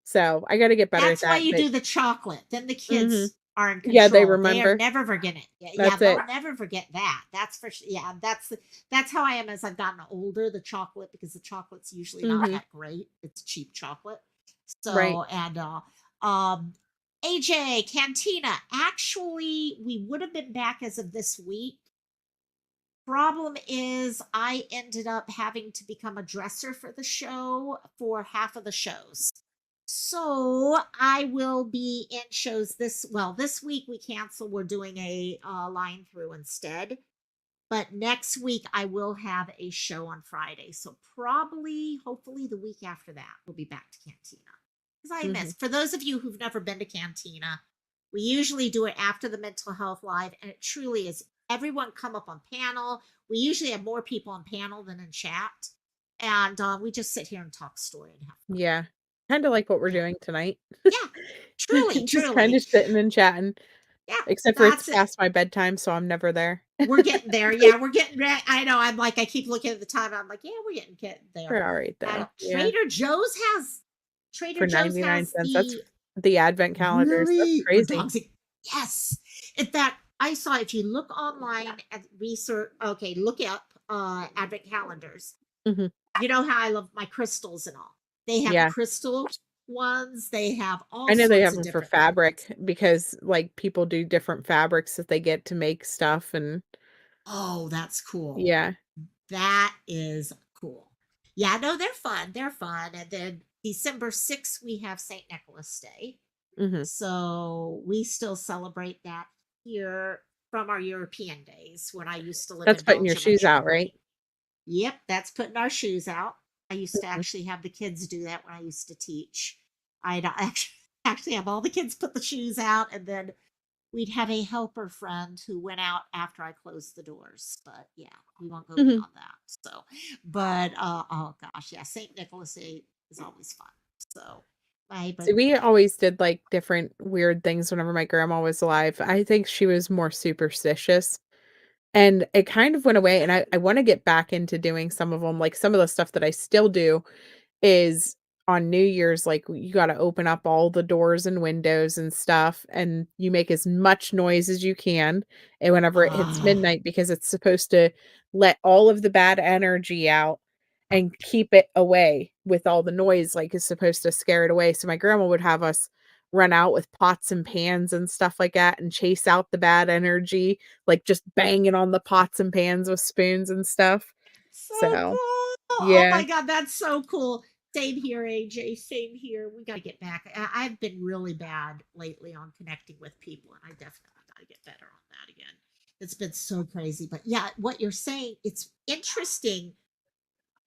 So I got to get better at That's why that. you But do the chocolate. Then the hmm kids are in yeah, they control. They are remember. never forget it. Yeah, yeah, That's it. they'll never forget that. That's for sure. Yeah, that's how I am as I've gotten older. The chocolate, because the chocolate's usually not Hmm that great. It's cheap chocolate. Right. So and um AJ Cantina. Actually, we would have been back as of this week. Problem is, I ended up having to become a dresser for the show for half of the shows. So I will be in shows this week we cancel. We're doing a line through instead. But next week I will have a show on Friday. So probably, hopefully, the week after that, we'll be back to Cantina. Because I hmm miss, for those of you who've never been to Cantina, we usually do it after the mental health live, and it truly is everyone come up on panel. We usually have more people on panel than in chat. And we just sit here and talk story and have fun. Yeah. Kind of like what we're Yeah. doing tonight. Yeah. Truly, Just kind truly. of sitting and chatting. Yeah. Except for it's That's it. past my bedtime, so I'm never there. We're getting there. Yeah, we're getting ready. I know. I'm like, I keep looking at the time. I'm like, yeah, we're getting there. We're all right And though. Yeah. Trader Joe's has For 99 cents. That's the the advent calendars. That's really for crazy. dogs. Yes. In fact, I saw if you look online and research, okay, look up advent calendars. Mhm. You know how I love my crystals and all. They have Yeah. crystal ones. They have all I know they sorts have of them for different ones. fabric because, like, people do different fabrics that they get to make stuff and Oh, that's cool. yeah. That is cool. Yeah, no, they're fun. They're fun. And then December 6th, we have St. Nicholas Day. Mhm. So we still celebrate that here from our European days when I used to live That's in putting your Belgium and shoes out, right? Germany. Yep, that's putting our shoes out. I used to Mhm. actually have the kids do that when I used to teach. I'd actually have all the kids put the shoes out, and then we'd have a helper friend who went out after I closed the doors. But yeah, we won't go Mhm. beyond that. So, but oh gosh, yeah, St. Nicholas Day is always fun. So, but See, we always did, like, different weird things whenever my grandma was alive. I think she was more superstitious, and it kind of went away, and I wanna get back into doing some of them. Like, some of the stuff that I still do is on New Year's, like, you gotta open up all the doors and windows and stuff, and you make as much noise as you can, and whenever it hits uh, midnight, because it's supposed to let all of the bad energy out and keep it away with all the noise, like, is supposed to scare it away, so my grandma would have us run out with pots and pans and stuff like that and chase out the bad energy, like, just banging on the pots and pans with spoons and stuff. so So, cool. Oh yeah. my God, that's so cool. Same here, AJ. Same here. We got to get back. I've been really bad lately on connecting with people, and I definitely got to get better on that again. It's been so crazy. But yeah, what you're saying, it's interesting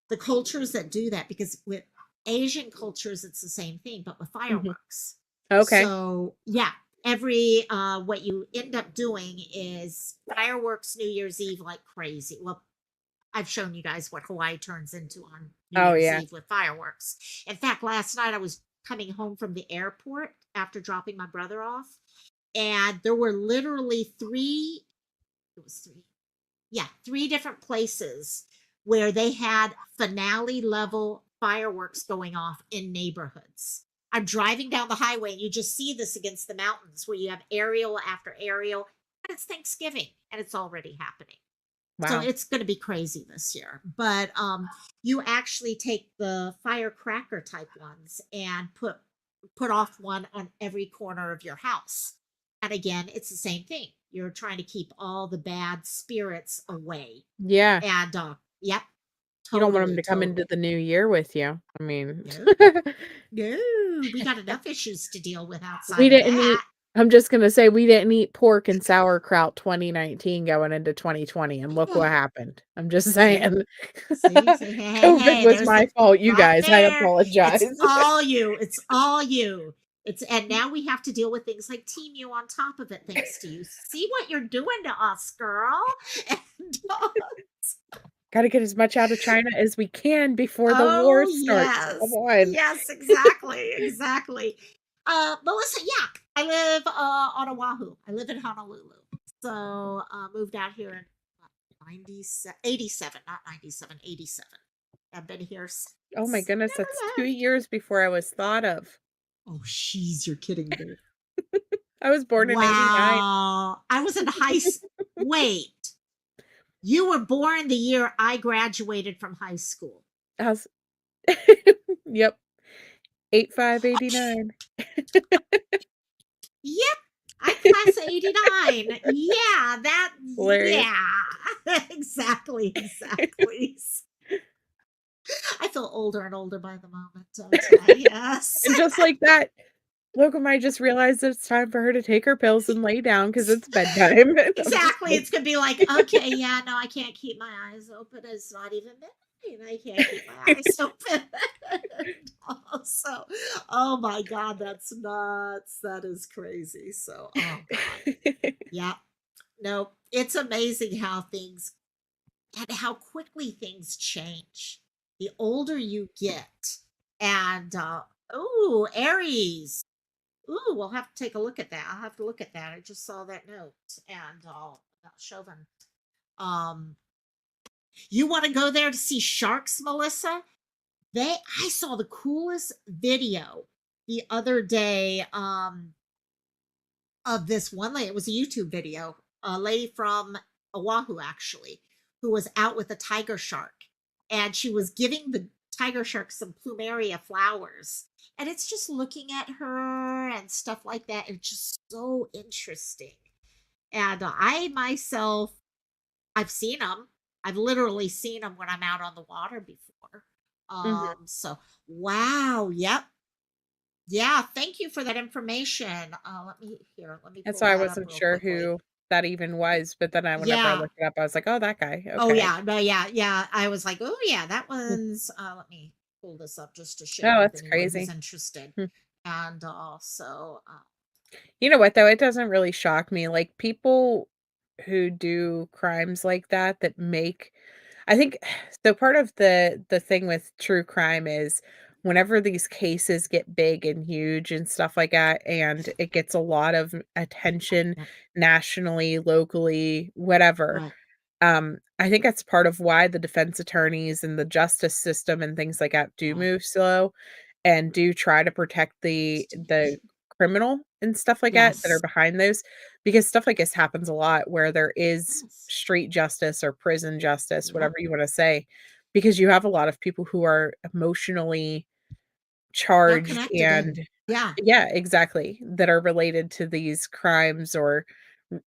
the cultures that do that because with Asian cultures, it's the same thing, but with Mhm. fireworks. Okay. So yeah, every what you end up doing is fireworks New Year's Eve like crazy. Well, I've shown you guys what Hawaii turns into on New Oh, Year's yeah. Eve with fireworks. In fact, last night I was coming home from the airport after dropping my brother off, and there were literally three, it was three, yeah, three different places where they had finale level fireworks going off in neighborhoods. I'm driving down the highway and you just see this against the mountains where you have aerial after aerial, and it's Thanksgiving and it's already happening. So Wow. it's going to be crazy this year. But you actually take the firecracker type ones and put off one on every corner of your house. And again, it's the same thing. You're trying to keep all the bad spirits away. Yeah. And yep, You don't want them totally, to come into totally. the new year with you. I mean, No, no, we got enough issues to deal with we outside of didn't eat that. I'm just gonna say we didn't eat pork and sauerkraut 2019 going into 2020, and look what happened. I'm just See, saying. see, hey, hey, COVID hey, was there's my the fault, you right guys, I there. It's apologize. all you. It's all you. It's and now we have to deal with things like Team on top of it, thanks to you. See what you're doing to us, girl. And Gotta get as much out of China as we can before the war oh starts. Come yes, on. yes, exactly, exactly. Melissa, yeah, I live on Oahu. I live in Honolulu. So moved out here in what, 97, 87, not 97, 87. I've been here Oh my since. goodness, that's Never 2 left. years before I was thought of. Oh, jeez, you're kidding me. I was born in '89. Wow. I was in wait, you were born the year I graduated from high school. I was Yep, 85, 89. Yep. I class of 89. Yeah, Hilarious. yeah. Exactly, exactly. I feel older and older by the moment, don't I? Yes. And just like that, Lokomai just realized it's time for her to take her pills and lay down because it's bedtime, and I'm just Exactly. like It's gonna be like, okay, yeah, no, I can't keep my eyes open. It's not even midnight. I can't keep my eyes open. So, oh my God, that's nuts. That is crazy. So, oh God. Yeah. No, it's amazing how things and how quickly things change. The older you get. And oh, Aries. Ooh, we'll have to take a look at that. I'll have to look at that. I just saw that note and I'll show them. Um, you want to go there to see sharks, Melissa? I saw the coolest video the other day of this one lady. It was a YouTube video, a lady from Oahu actually, who was out with a tiger shark, and she was giving the tiger shark some plumeria flowers. And it's just looking at her and stuff like that. It's just so interesting. And I myself, I've seen them. I've literally seen them when I'm out on the water before. Mhm. So wow, yep, yeah. Thank you for that information. Let me And pull so I that up wasn't real sure quickly. who that even was, but then whenever I Yeah. looked it up, I was like, "Oh, that guy, Oh okay." yeah. No. Yeah. Yeah. I was like, oh yeah, that Hmm. one's. Let me pull this up just to share Oh, with that's anyone who's crazy. interested. Hmm. And also, You know what, though? It doesn't really shock me, like, people who do crimes like that that make I think so part of the thing with true crime is whenever these cases get big and huge and stuff like that, and it gets a lot of attention yeah, nationally, locally, whatever, right. I think that's part of why the defense attorneys and the justice system and things like that do Right. move slow and do try to protect the criminal and stuff like that are Yes. behind those, because stuff like this happens a lot where there is Yes. street justice or prison justice, Yep. whatever you wanna say, because you have a lot of people who are emotionally They're charged connected and in. Yeah. yeah, exactly, that are related to these crimes or,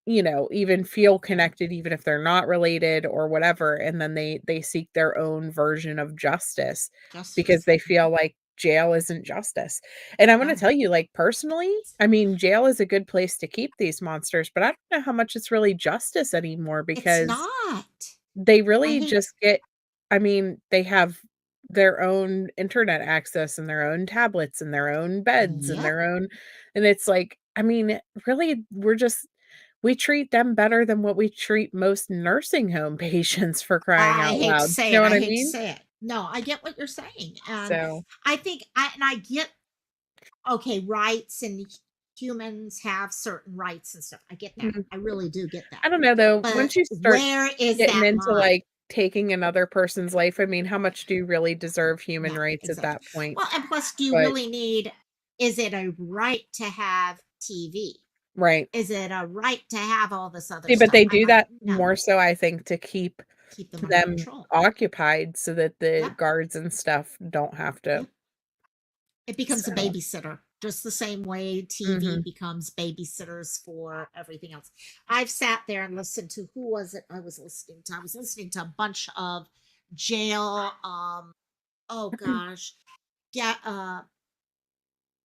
even feel Yeah. connected even if they're not related or whatever, and then they seek their own version of justice because Justice. they feel like jail isn't justice. And I'm gonna No, tell you, like, personally, I mean, jail is a good place to keep these monsters, but I don't know how much it's really justice anymore it's because not. they I really hate. just they have their own internet access and their own tablets and their own beds and Yep. their own and it's like, I mean, really, we treat them better than what we treat most nursing home patients for crying I out hate to loud. say You know it. what I I hate to mean? say it. No, I get what you're saying. And So, I think I get okay, rights and humans have certain rights and stuff. I get that. mm, I really do get that. I don't know though, But once you start where is getting that into, line? like, taking another person's life, I mean, how much do you really deserve human No, rights at exactly. that point? Well, and plus, do you But really need, is it a right to have TV? right. Is it a right to have all this other See, but stuff? they I'm do like, that no, more so, I think, to keep keep them under them control. occupied so that the Yep. guards and stuff don't have to Yep. It becomes a so babysitter, just the same way TV mhm. becomes babysitters for everything else. I've sat there and listened to, who was it I was listening to? I was listening to a bunch of jail, oh gosh, yeah,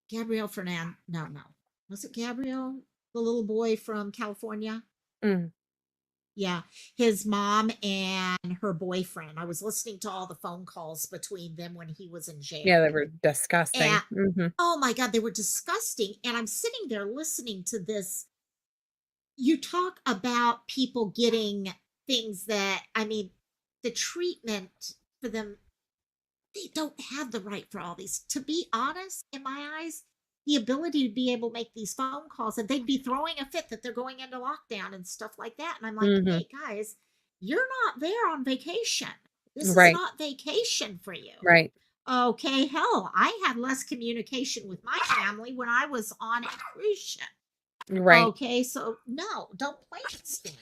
Gabrielle Fernand. No, no, was it Gabrielle, the little boy from California? Mm. Yeah, his mom and her boyfriend. I was listening to all the phone calls between them when he was in Yeah, jail. they were disgusting. And Mhm. oh my God, they were disgusting. And I'm sitting there listening to this. You talk about people getting things that, I mean, the treatment for them, they don't have the right for all these. To be honest, in my eyes, the ability to be able to make these phone calls, and they'd be throwing a fit that they're going into lockdown and stuff like that. And I'm like, Mhm. hey guys, you're not there on vacation. This is Right, not vacation for you. right. Okay, hell, I had less communication with my family when I was on a cruise ship. Right. Okay, so no, don't play this game.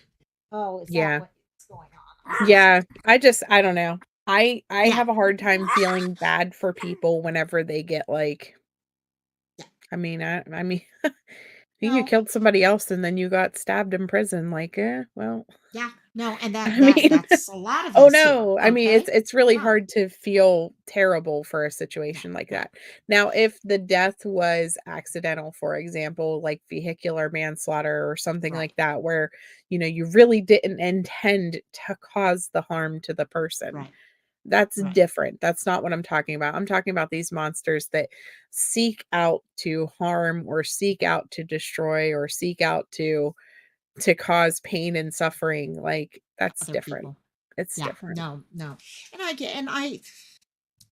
Oh, is that Yeah. what's going on? I'm so Yeah. sorry. I don't know. I Yeah, have a hard time feeling bad for people whenever they get like yeah. I mean you No, killed somebody else and then you got stabbed in prison like, well, yeah, no, and I that mean, that's a lot of oh, us here. no. I mean, Okay, it's really no, hard to feel terrible for a no, situation like no, that. Now, if the death was accidental, for example, like vehicular manslaughter or something right, like that, where, you really didn't intend to cause the harm to the person, right, that's right. different. That's not what I'm talking about. I'm talking about these monsters that seek out to harm or seek out to destroy or seek out to cause pain and suffering, like, that's Other different. people. It's Yeah, different. no, no, and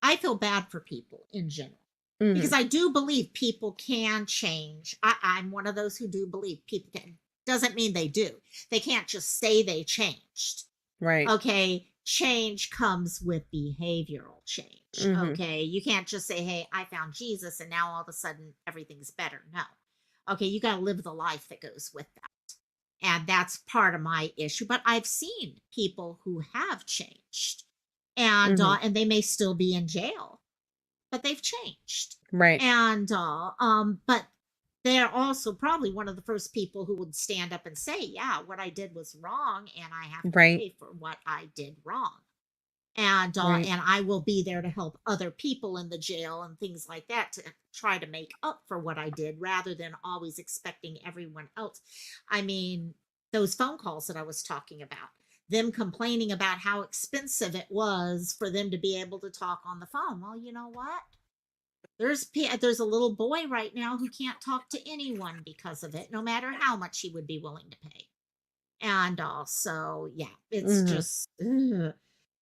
I feel bad for people in general because Mhm. I do believe people can change. I'm one of those who do believe people can. Doesn't mean they do. They can't just say they changed. Right. Okay, change comes with behavioral change. Mhm. Okay, you can't just say, hey, I found Jesus and now all of a sudden everything's better. No. Okay, you got to live the life that goes with that. And that's part of my issue. But I've seen people who have changed Mhm. and they may still be in jail, but they've changed. Right. But they're also probably one of the first people who would stand up and say, yeah, what I did was wrong and I have to Right. pay for what I did wrong. Right. And I will be there to help other people in the jail and things like that to try to make up for what I did rather than always expecting everyone else. I mean, those phone calls that I was talking about, them complaining about how expensive it was for them to be able to talk on the phone. Well, you know what? There's a little boy right now who can't talk to anyone because of it, no matter how much he would be willing to pay. And also, yeah, it's Mhm. just ugh.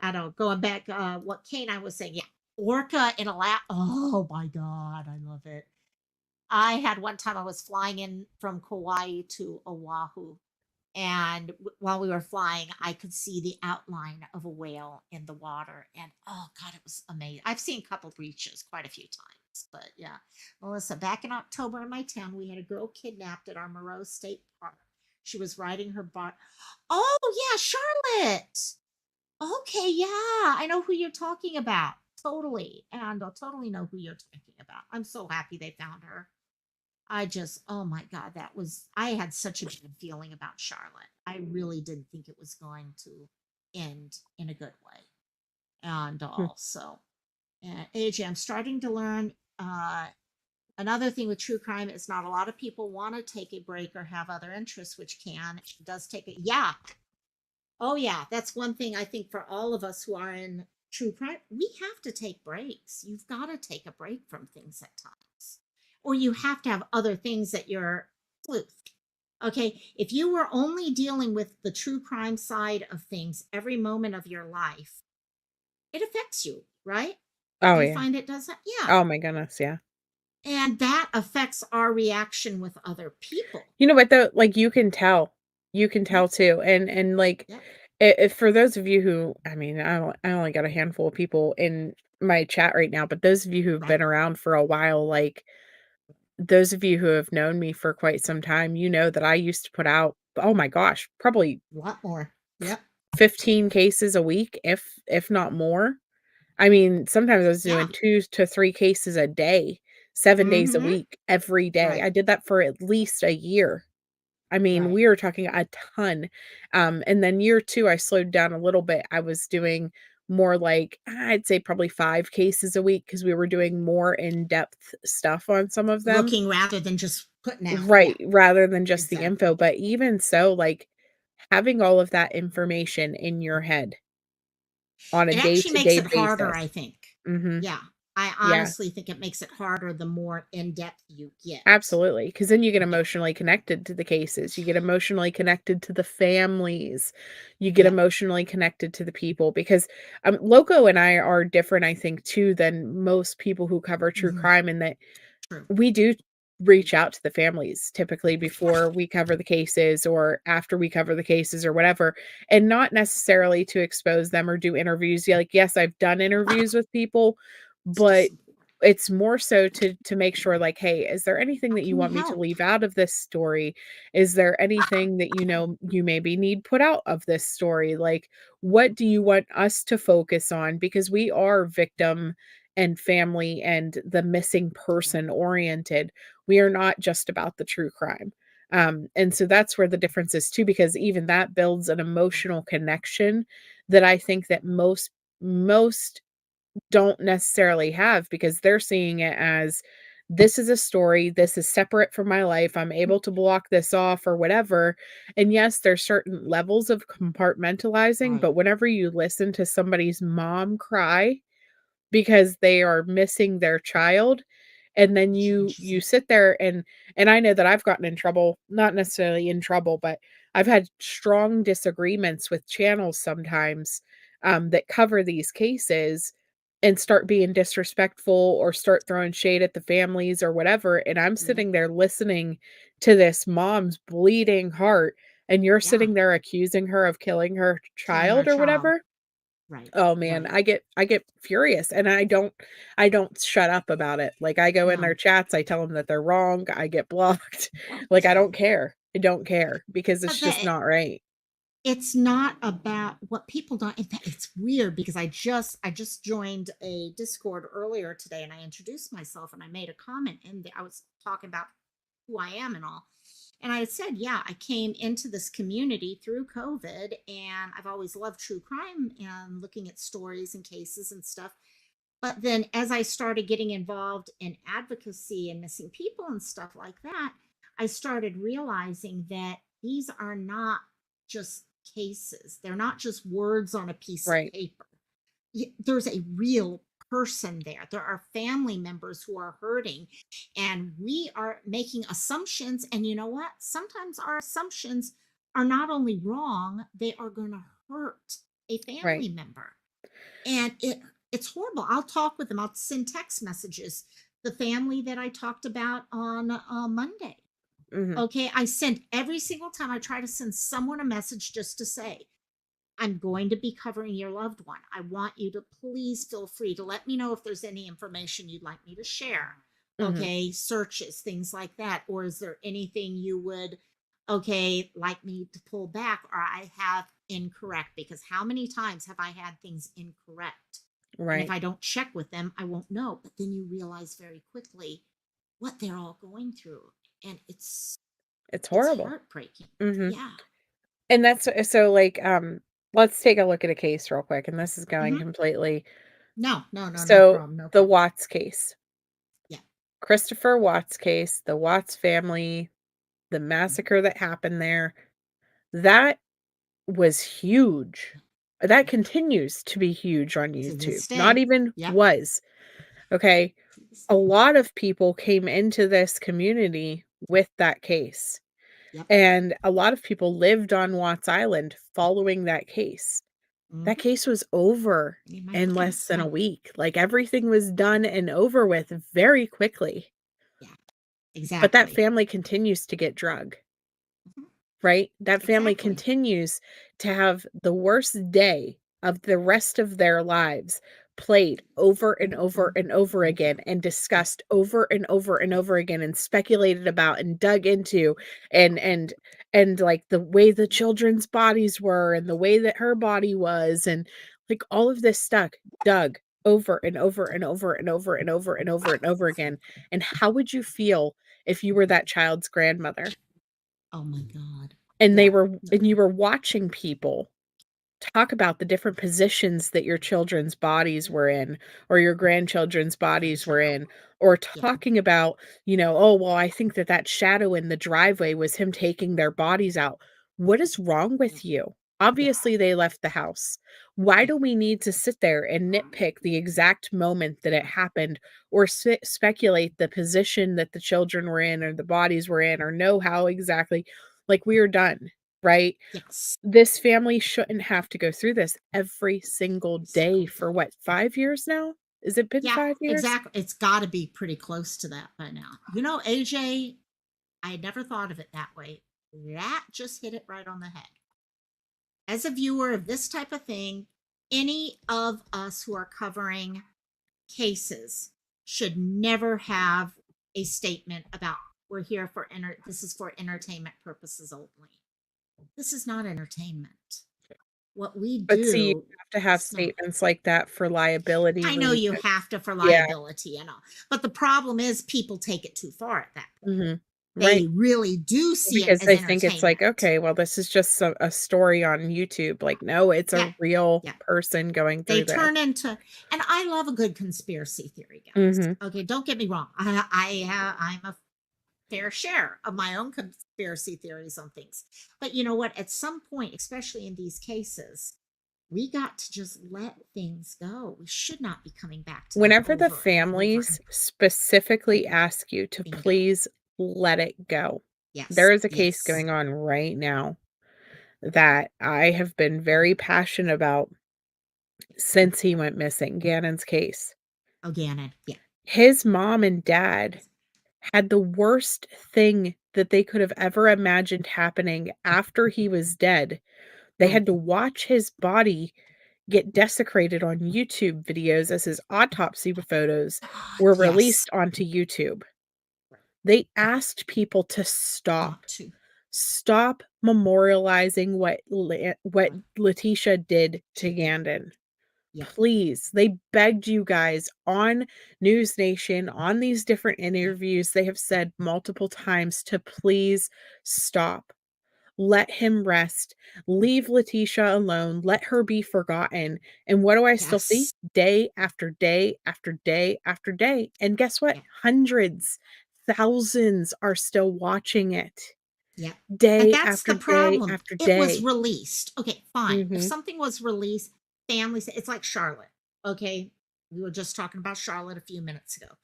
I don't going back what Kane I was saying, yeah. Orca in a lap. Oh my god, I love it. I had one time I was flying in from Kauai to Oahu, and while we were flying, I could see the outline of a whale in the water, and oh god, it was amazing. I've seen a couple breaches quite a few times, but yeah. Melissa, back in October in my town, we had a girl kidnapped at our Moreau State Park. She was riding her bike. Oh yeah, Charlotte. Okay, yeah, I know who you're talking about. Totally, and I'll totally know who you're talking about. I'm so happy they found her. I just, oh my God, I had such a good feeling about Charlotte. I really didn't think it was going to end in a good way. And Hmm. also, AJ, I'm starting to learn another thing with true crime is not a lot of people want to take a break or have other interests, which it does take it. Yeah. Oh, yeah. That's one thing I think for all of us who are in true crime, we have to take breaks. You've got to take a break from things at times, or you have to have other things that you're sleuth. Okay. If you were only dealing with the true crime side of things every moment of your life, it affects you, right? Oh, Do you yeah. find it doesn't? Yeah. Oh my goodness, yeah. And that affects our reaction with other people. You know what though? Like, you can tell. You can Yeah. tell too, and, like, Yeah. if for those of you who I mean, I only got a handful of people in my chat right now, but those of you who've Right. been around for a while, like, those of you who have known me for quite some time, you know that I used to put out, oh my gosh, probably A lot more. Yep. 15 cases a week, if not more. I mean, sometimes I was doing Yeah. 2 to 3 cases a day, 7 days a Mm-hmm. week, every day. Right. I did that for at least a year. I mean, Right. we were talking a ton. And then year 2, I slowed down a little bit. I was doing more like, I'd say probably 5 cases a week because we were doing more in-depth stuff on some of them. Looking rather than just putting out. Yeah. Right, rather than just the info. Exactly. But even so, like, having all of that information in your head on a It actually makes day-to-day it harder, basis. I think. Mhm. Yeah. I Yeah. honestly think it makes it harder the more in depth you get. Absolutely, because then you get Yeah. emotionally connected to the cases, you get emotionally connected to the families, you get Yeah. emotionally connected to the people because, Loco and I are different, I think, too, than most people who cover true Hmm. crime in that True. we do reach out to the families typically before we cover the cases or after we cover the cases or whatever, and not necessarily to expose them or do interviews. Yeah, like, yes, I've done interviews with people, It's but just important. it's more so to make sure, like, "Hey, is there anything How that you can we want me to help? leave out of this story? Is there anything that, you maybe need put out of this story? Like, what do you want us to focus on?" Because we are victim and family and the missing person oriented. We are not just about the true crime. And so that's where the difference is too, because even that builds an emotional connection that I think that most don't necessarily have, because they're seeing it as, this is a story, this is separate from my life, I'm able to block this off or whatever. And yes, there's certain levels of compartmentalizing, Right. but whenever you listen to somebody's mom cry because they are missing their child, and then you Changes sit there and I know that I've gotten in trouble, not necessarily in trouble, but I've had strong disagreements with channels sometimes, that cover these cases, and start being disrespectful or start throwing shade at the families or whatever, and I'm it. Yep. sitting there listening to this mom's bleeding heart, and you're Yeah. sitting there accusing her of killing her Killing our child or child. whatever. Right. Oh man, Right. I get furious, and I don't shut up about it. Like, I go in No. their chats, I tell them that they're wrong, I get blocked. Like, I don't care. I don't care because it's But just the not right. it's not about what people don't. In fact, it's weird because I just joined a Discord earlier today, and I introduced myself and I made a comment, and I was talking about who I am and all. And I had said, yeah, I came into this community through COVID, and I've always loved true crime and looking at stories and cases and stuff. But then as I started getting involved in advocacy and missing people and stuff like that, I started realizing that these are not just cases. They're not just words on a piece of Right. paper. There's a real person there. There are family members who are hurting, and we are making assumptions. And you know what? Sometimes our assumptions are not only wrong, they are going to hurt a Right. family member. And it's horrible. I'll talk with them. I'll send text messages. The family that I talked about on Monday. Mhm. Okay, I send every single time I try to send someone a message just to say, I'm going to be covering your loved one. I want you to please feel free to let me know if there's any information you'd like me to share. Mhm. Okay, searches, things like that. Or is there anything you would, okay, like me to pull back or I have incorrect? Because how many times have I had things incorrect? And if Right. I don't check with them, I won't know. But then you realize very quickly what they're all going through. And It's it's horrible. heartbreaking. Mhm. Yeah. And that's so, like, let's take a look at a case real quick, and this is going Hmm. completely. No, no, no, no So, problem. No the problem. Watts case. Yeah. Christopher Watts case, the Watts family, the Mhm. massacre that happened there, that was huge. That Yep. continues to be huge on To YouTube. this Not day. even Yep. was, okay? To this A day. lot of people came into this community with that case, Yep. and a lot of people lived on Watts Island following that case. That Hmm. case was over Any of my in less friends. than Yeah. a week. Like, everything was done and over with very quickly, Yeah. but that Exactly. family continues to get drug. Mhm. Right? That family Exactly. continues to have the worst day of the rest of their lives played over and over Over and and over again over. and Yep. discussed over and over and over again and speculated about and dug into, and like the way the children's bodies were and the way that her body was, and like all of this stuff dug over and over and over and over and over and over and over again. And how would you feel if you were that child's grandmother? Oh my God. And Yeah. No. you were watching people talk about the different positions that your children's bodies were in, or your grandchildren's bodies were Grandchild. in, or Yep. talking about, "Oh, well, I think that that shadow in the driveway was him taking their bodies out." What is wrong Yep. with you? Yeah. Obviously, they left the house. Why Yeah. do we need to sit there and nitpick the exact moment that it happened, or speculate the position that the children were in or the bodies were in, or know how exactly, like, we are done, right? Yes. This family shouldn't have to go through this every single Every day single for day. what, 5 years now? Has it been Yeah. 5 years? Exactly. It's got to be pretty close to that by now. AJ, I had never thought of it that way. That just hit it right on the head. As a viewer of this type of thing, any of us who are covering cases should never have a statement about we're here for this is for entertainment purposes only. This is not entertainment. What we But see, you do have to have is not. statements like that for liability I know you reasons. have to for Yeah, liability and all, but the problem is people take it too far at that point. mhm. Right, They really do see it because as they think it's like, entertainment. "Okay, well, this is just a story on YouTube." Like, no, it's Yeah, a real yeah. person going They through this. turn into, and I love a good conspiracy theory, guys. Mhm. Okay, don't get me wrong. I'm a fair share of my own conspiracy theories on things. But you know what? At some point, especially in these cases, we got to just let things go. We should not be coming back to them Whenever the over and over families and specifically ask you to bingo. please let it go. Yes, There is a case yes. going on right now that I have been very passionate about since he went missing, Gannon's case. Again, yeah. His mom and dad had the worst thing that they could have ever imagined happening after he was dead. They Right. had to watch his body get desecrated on YouTube videos as his autopsy photos God, were yes. released onto YouTube. Right. They asked people to stop. Not to. Stop memorializing what Right. Letitia did to To do. Gandon. Yeah. Please. They begged you guys on News Nation, on these different Yeah. interviews, they have said multiple times to please stop. Let him rest. Leave Letitia alone. Let her be forgotten. And what do I still see? Yes. Day after day after day after day. And guess what? Yeah. Hundreds, thousands are still watching it Yeah. And day that's after the day problem. after It was day. released. Okay, fine. If Mhm. something was released, families, it's like Charlotte. Okay. We were just talking about Charlotte a few minutes ago.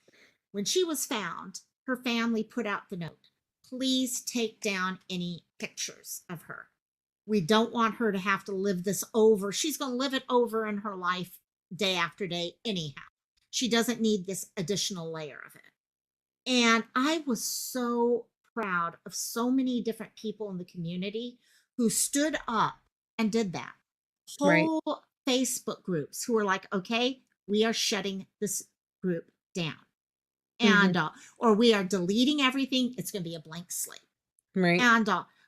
When she was found, her family put out the note, please take down any pictures of her. We don't want her to have to live this over. She's going to live it over in her life day after day, anyhow. She doesn't need this additional layer of it. And I was so proud of so many different people in the community who stood up and did that. Right. Whole Facebook groups who were like, okay, we are shutting this group down. Mhm. Or we are deleting everything. It's going to be a blank slate. Right.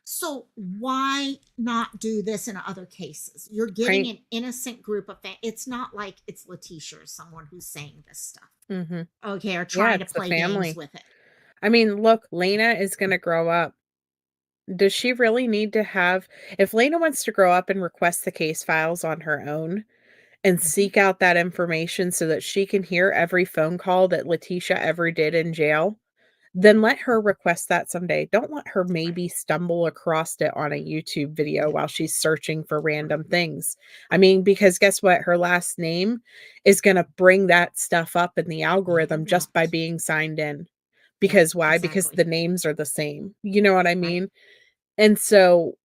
So why not do this in other cases? You're getting Right. an innocent group of it's not like it's Letitia or someone who's saying this stuff. Mhm. Okay, or Yeah, trying to it's the play games family. with it. I mean, look, Lena is gonna grow up. Does she really need to have if Lena wants to grow up and request the case files on her own and Mhm. seek out that information so that she can hear every phone call that Letitia ever did in jail, then let her request that someday. Don't let her Right. maybe stumble across it on a YouTube video Yeah. while she's searching for Right. random things. I Right. mean, because guess what? Her last name is gonna bring that stuff up in the Yeah, it algorithm will. just by being signed in. Yep. Because why? Because Exactly. the names are the same. You know what I Right. mean? And so,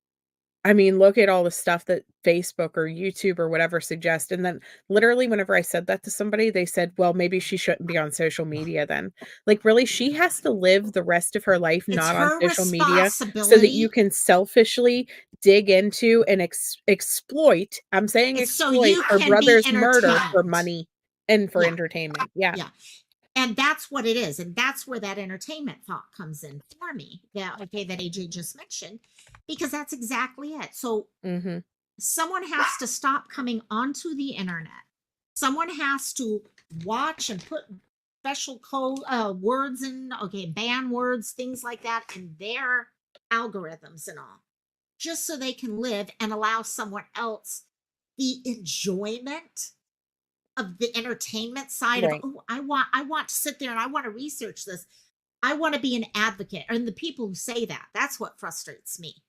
I mean, look at all the stuff that Facebook or YouTube or whatever suggest, and then literally whenever I said that to somebody, they said, "Well, maybe she shouldn't be on social media then." Like, really? She has to live the rest of her life It's not on her social media so that you responsibility. can selfishly dig into and exploit, I'm saying It's so exploit, you her can be brother's murder for entertained. money and for Yeah. entertainment. Yeah. Yeah. And that's what it is. And that's where that entertainment thought comes in for me. That okay, that AJ just mentioned, because that's exactly it. So Mhm. someone has to stop coming onto the internet. Someone has to watch and put special code words in, okay, ban words, things like that, in their algorithms and all, just so they can live and allow someone else the enjoyment of the entertainment side of, Right. oh, I want to sit there and I want to research this. I want to be an advocate. And the people who say that, that's what frustrates me.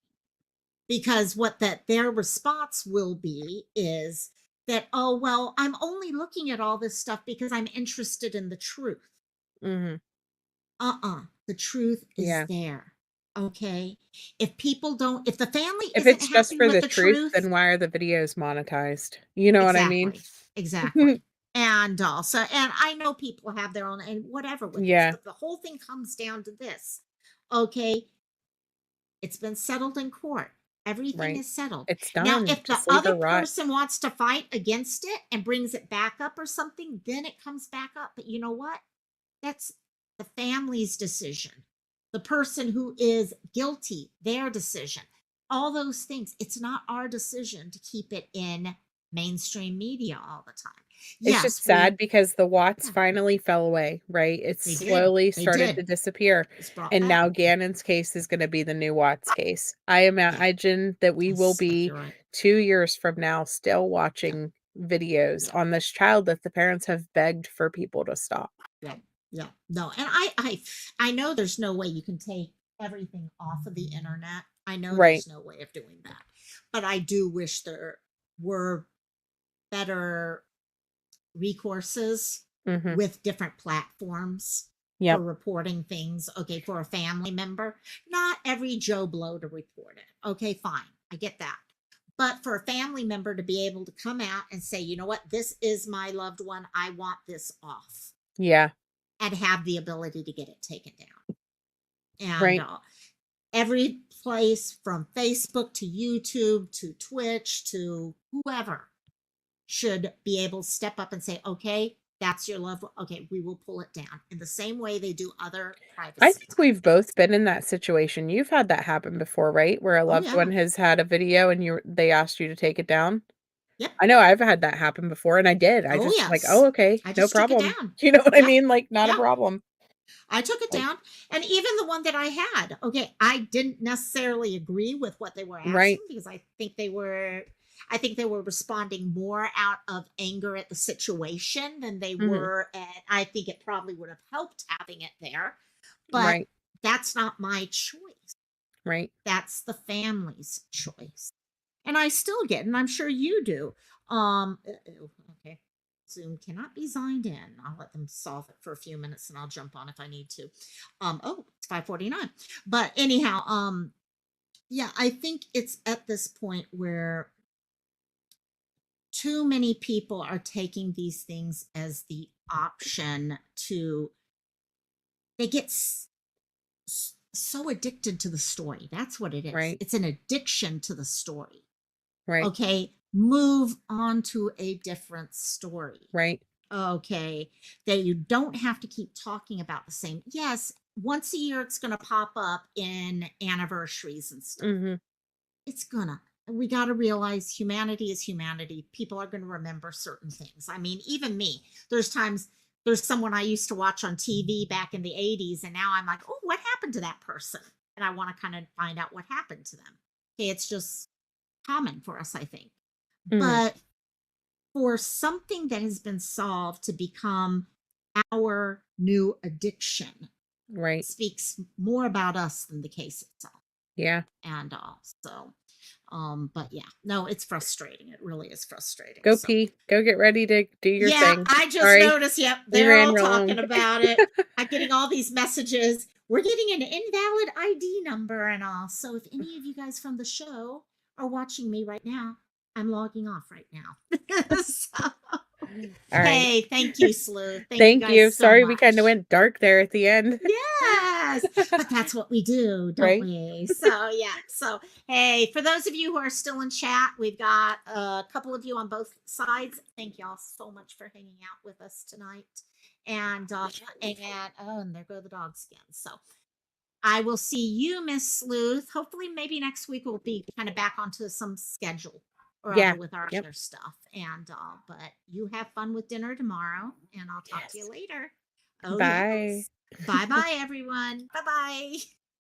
Because what that their response will be is that, oh well, I'm only looking at all this stuff because I'm interested in the truth. Mhm. The truth is Yeah. there. Okay. If the family If isn't it's just happy for with the the truth, truth, then why are the videos monetized? You know what I mean? exactly. Exactly. And also, and I know people have their own and whatever with this, Yeah. but the whole thing comes down to this. Okay. It's been settled in court. Everything Right. is settled. It's Now, done. if the Just leave other her rot. person wants to fight against it and brings it back up or something, then it comes back up. But you know what? That's the family's decision. The person who is guilty, their decision. All those things. It's not our decision to keep it in mainstream media all the time. It's just Yes, sad because the Watts yeah, finally fell away, right? It they did. slowly They started to did. disappear, It's brought and back. now Gannon's case is gonna be the new Watts case. I Yeah, imagine that we will I think be you're right. 2 years from now still Yeah, watching videos yeah. on this child that the parents have begged for people to stop. Yeah, yeah, no, and I know there's no way you can take everything off of the internet. I know Right. there's no way of doing that, but I do wish there were better recourses Mhm. with different platforms for Yep. reporting things. Okay, for a family member, not every Joe Blow to report it. Okay, fine, I get that. But for a family member to be able to come out and say, you know what, this is my loved one, I want this off, Yeah. and have the ability to get it taken down. And Right. every place from Facebook to YouTube to Twitch to whoever should be able to step up and say, okay, that's your love. Okay, we will pull it down in the same way they do other I privacy think we've tactics. both been in that situation. You've had that happen before, right? Where a Oh, loved yeah. one has had a video and they asked you to take it down? Yep. I know I've had that happen before, and I did. I Oh, just like, "Oh, yes. okay, I no just took it problem." down. You know what I Yeah. mean? Like, not a Yeah. problem. I took it Like down. And even the one that I had, okay, I didn't necessarily agree with what they were right. asking because I think they were responding more out of anger at the situation than they Mhm. were at I think it probably would have helped having it there. But Right, that's not my choice. right. That's the family's choice. And I still get, and I'm sure you do. Okay. Zoom cannot be signed in. I'll let them solve it for a few minutes and I'll jump on if I need to. Oh, it's 5:49. But anyhow, yeah, I think it's at this point where too many people are taking these things as the option to they get so addicted to the story. That's what it is. Right, It's an addiction to the story. right, Okay, move on to a different story. right. Okay, that you don't have to keep talking about the same. Yes, once a year it's going to pop up in anniversaries and stuff. Mhm. It's gonna. We got to realize humanity is humanity. People are going to remember certain things. I mean, even me. There's times there's someone I used to watch on TV back in the 80s, and now I'm like, oh, what happened to that person? And I want to kind of find out what happened to them. Okay, it's just common for us, I think. Mhm. But for something that has been solved to become our new addiction Right. speaks more about us than the case itself. Yeah. And so, but yeah, no, it's frustrating. It really is frustrating. Go So, pee. Go get ready to do your yeah, thing. I just Sorry, noticed. Yep, we they're ran all real long. talking about it. I'm getting all these messages. We're getting an invalid ID number and all. So, if any of you guys from the show are watching me right now, I'm logging off right now. So, Alright. hey, thank you, Sleuth. Thank you Thank guys you. so Sorry we kinda much. went dark there at the end. Yes, but that's what we do, don't Right? we? So, yeah. So, hey, for those of you who are still in chat, we've got a couple of you on both sides. Thank y'all so much for hanging out with us tonight. And there go the dogs again. So, I will see you, Miss Sleuth. Hopefully, maybe next week we'll be kind of back onto some schedule or other Yeah. with our Yep. other stuff. And but you have fun with dinner tomorrow, and I'll talk to you Yes. later. Oh Bye. yes. Bye bye, everyone. Bye bye.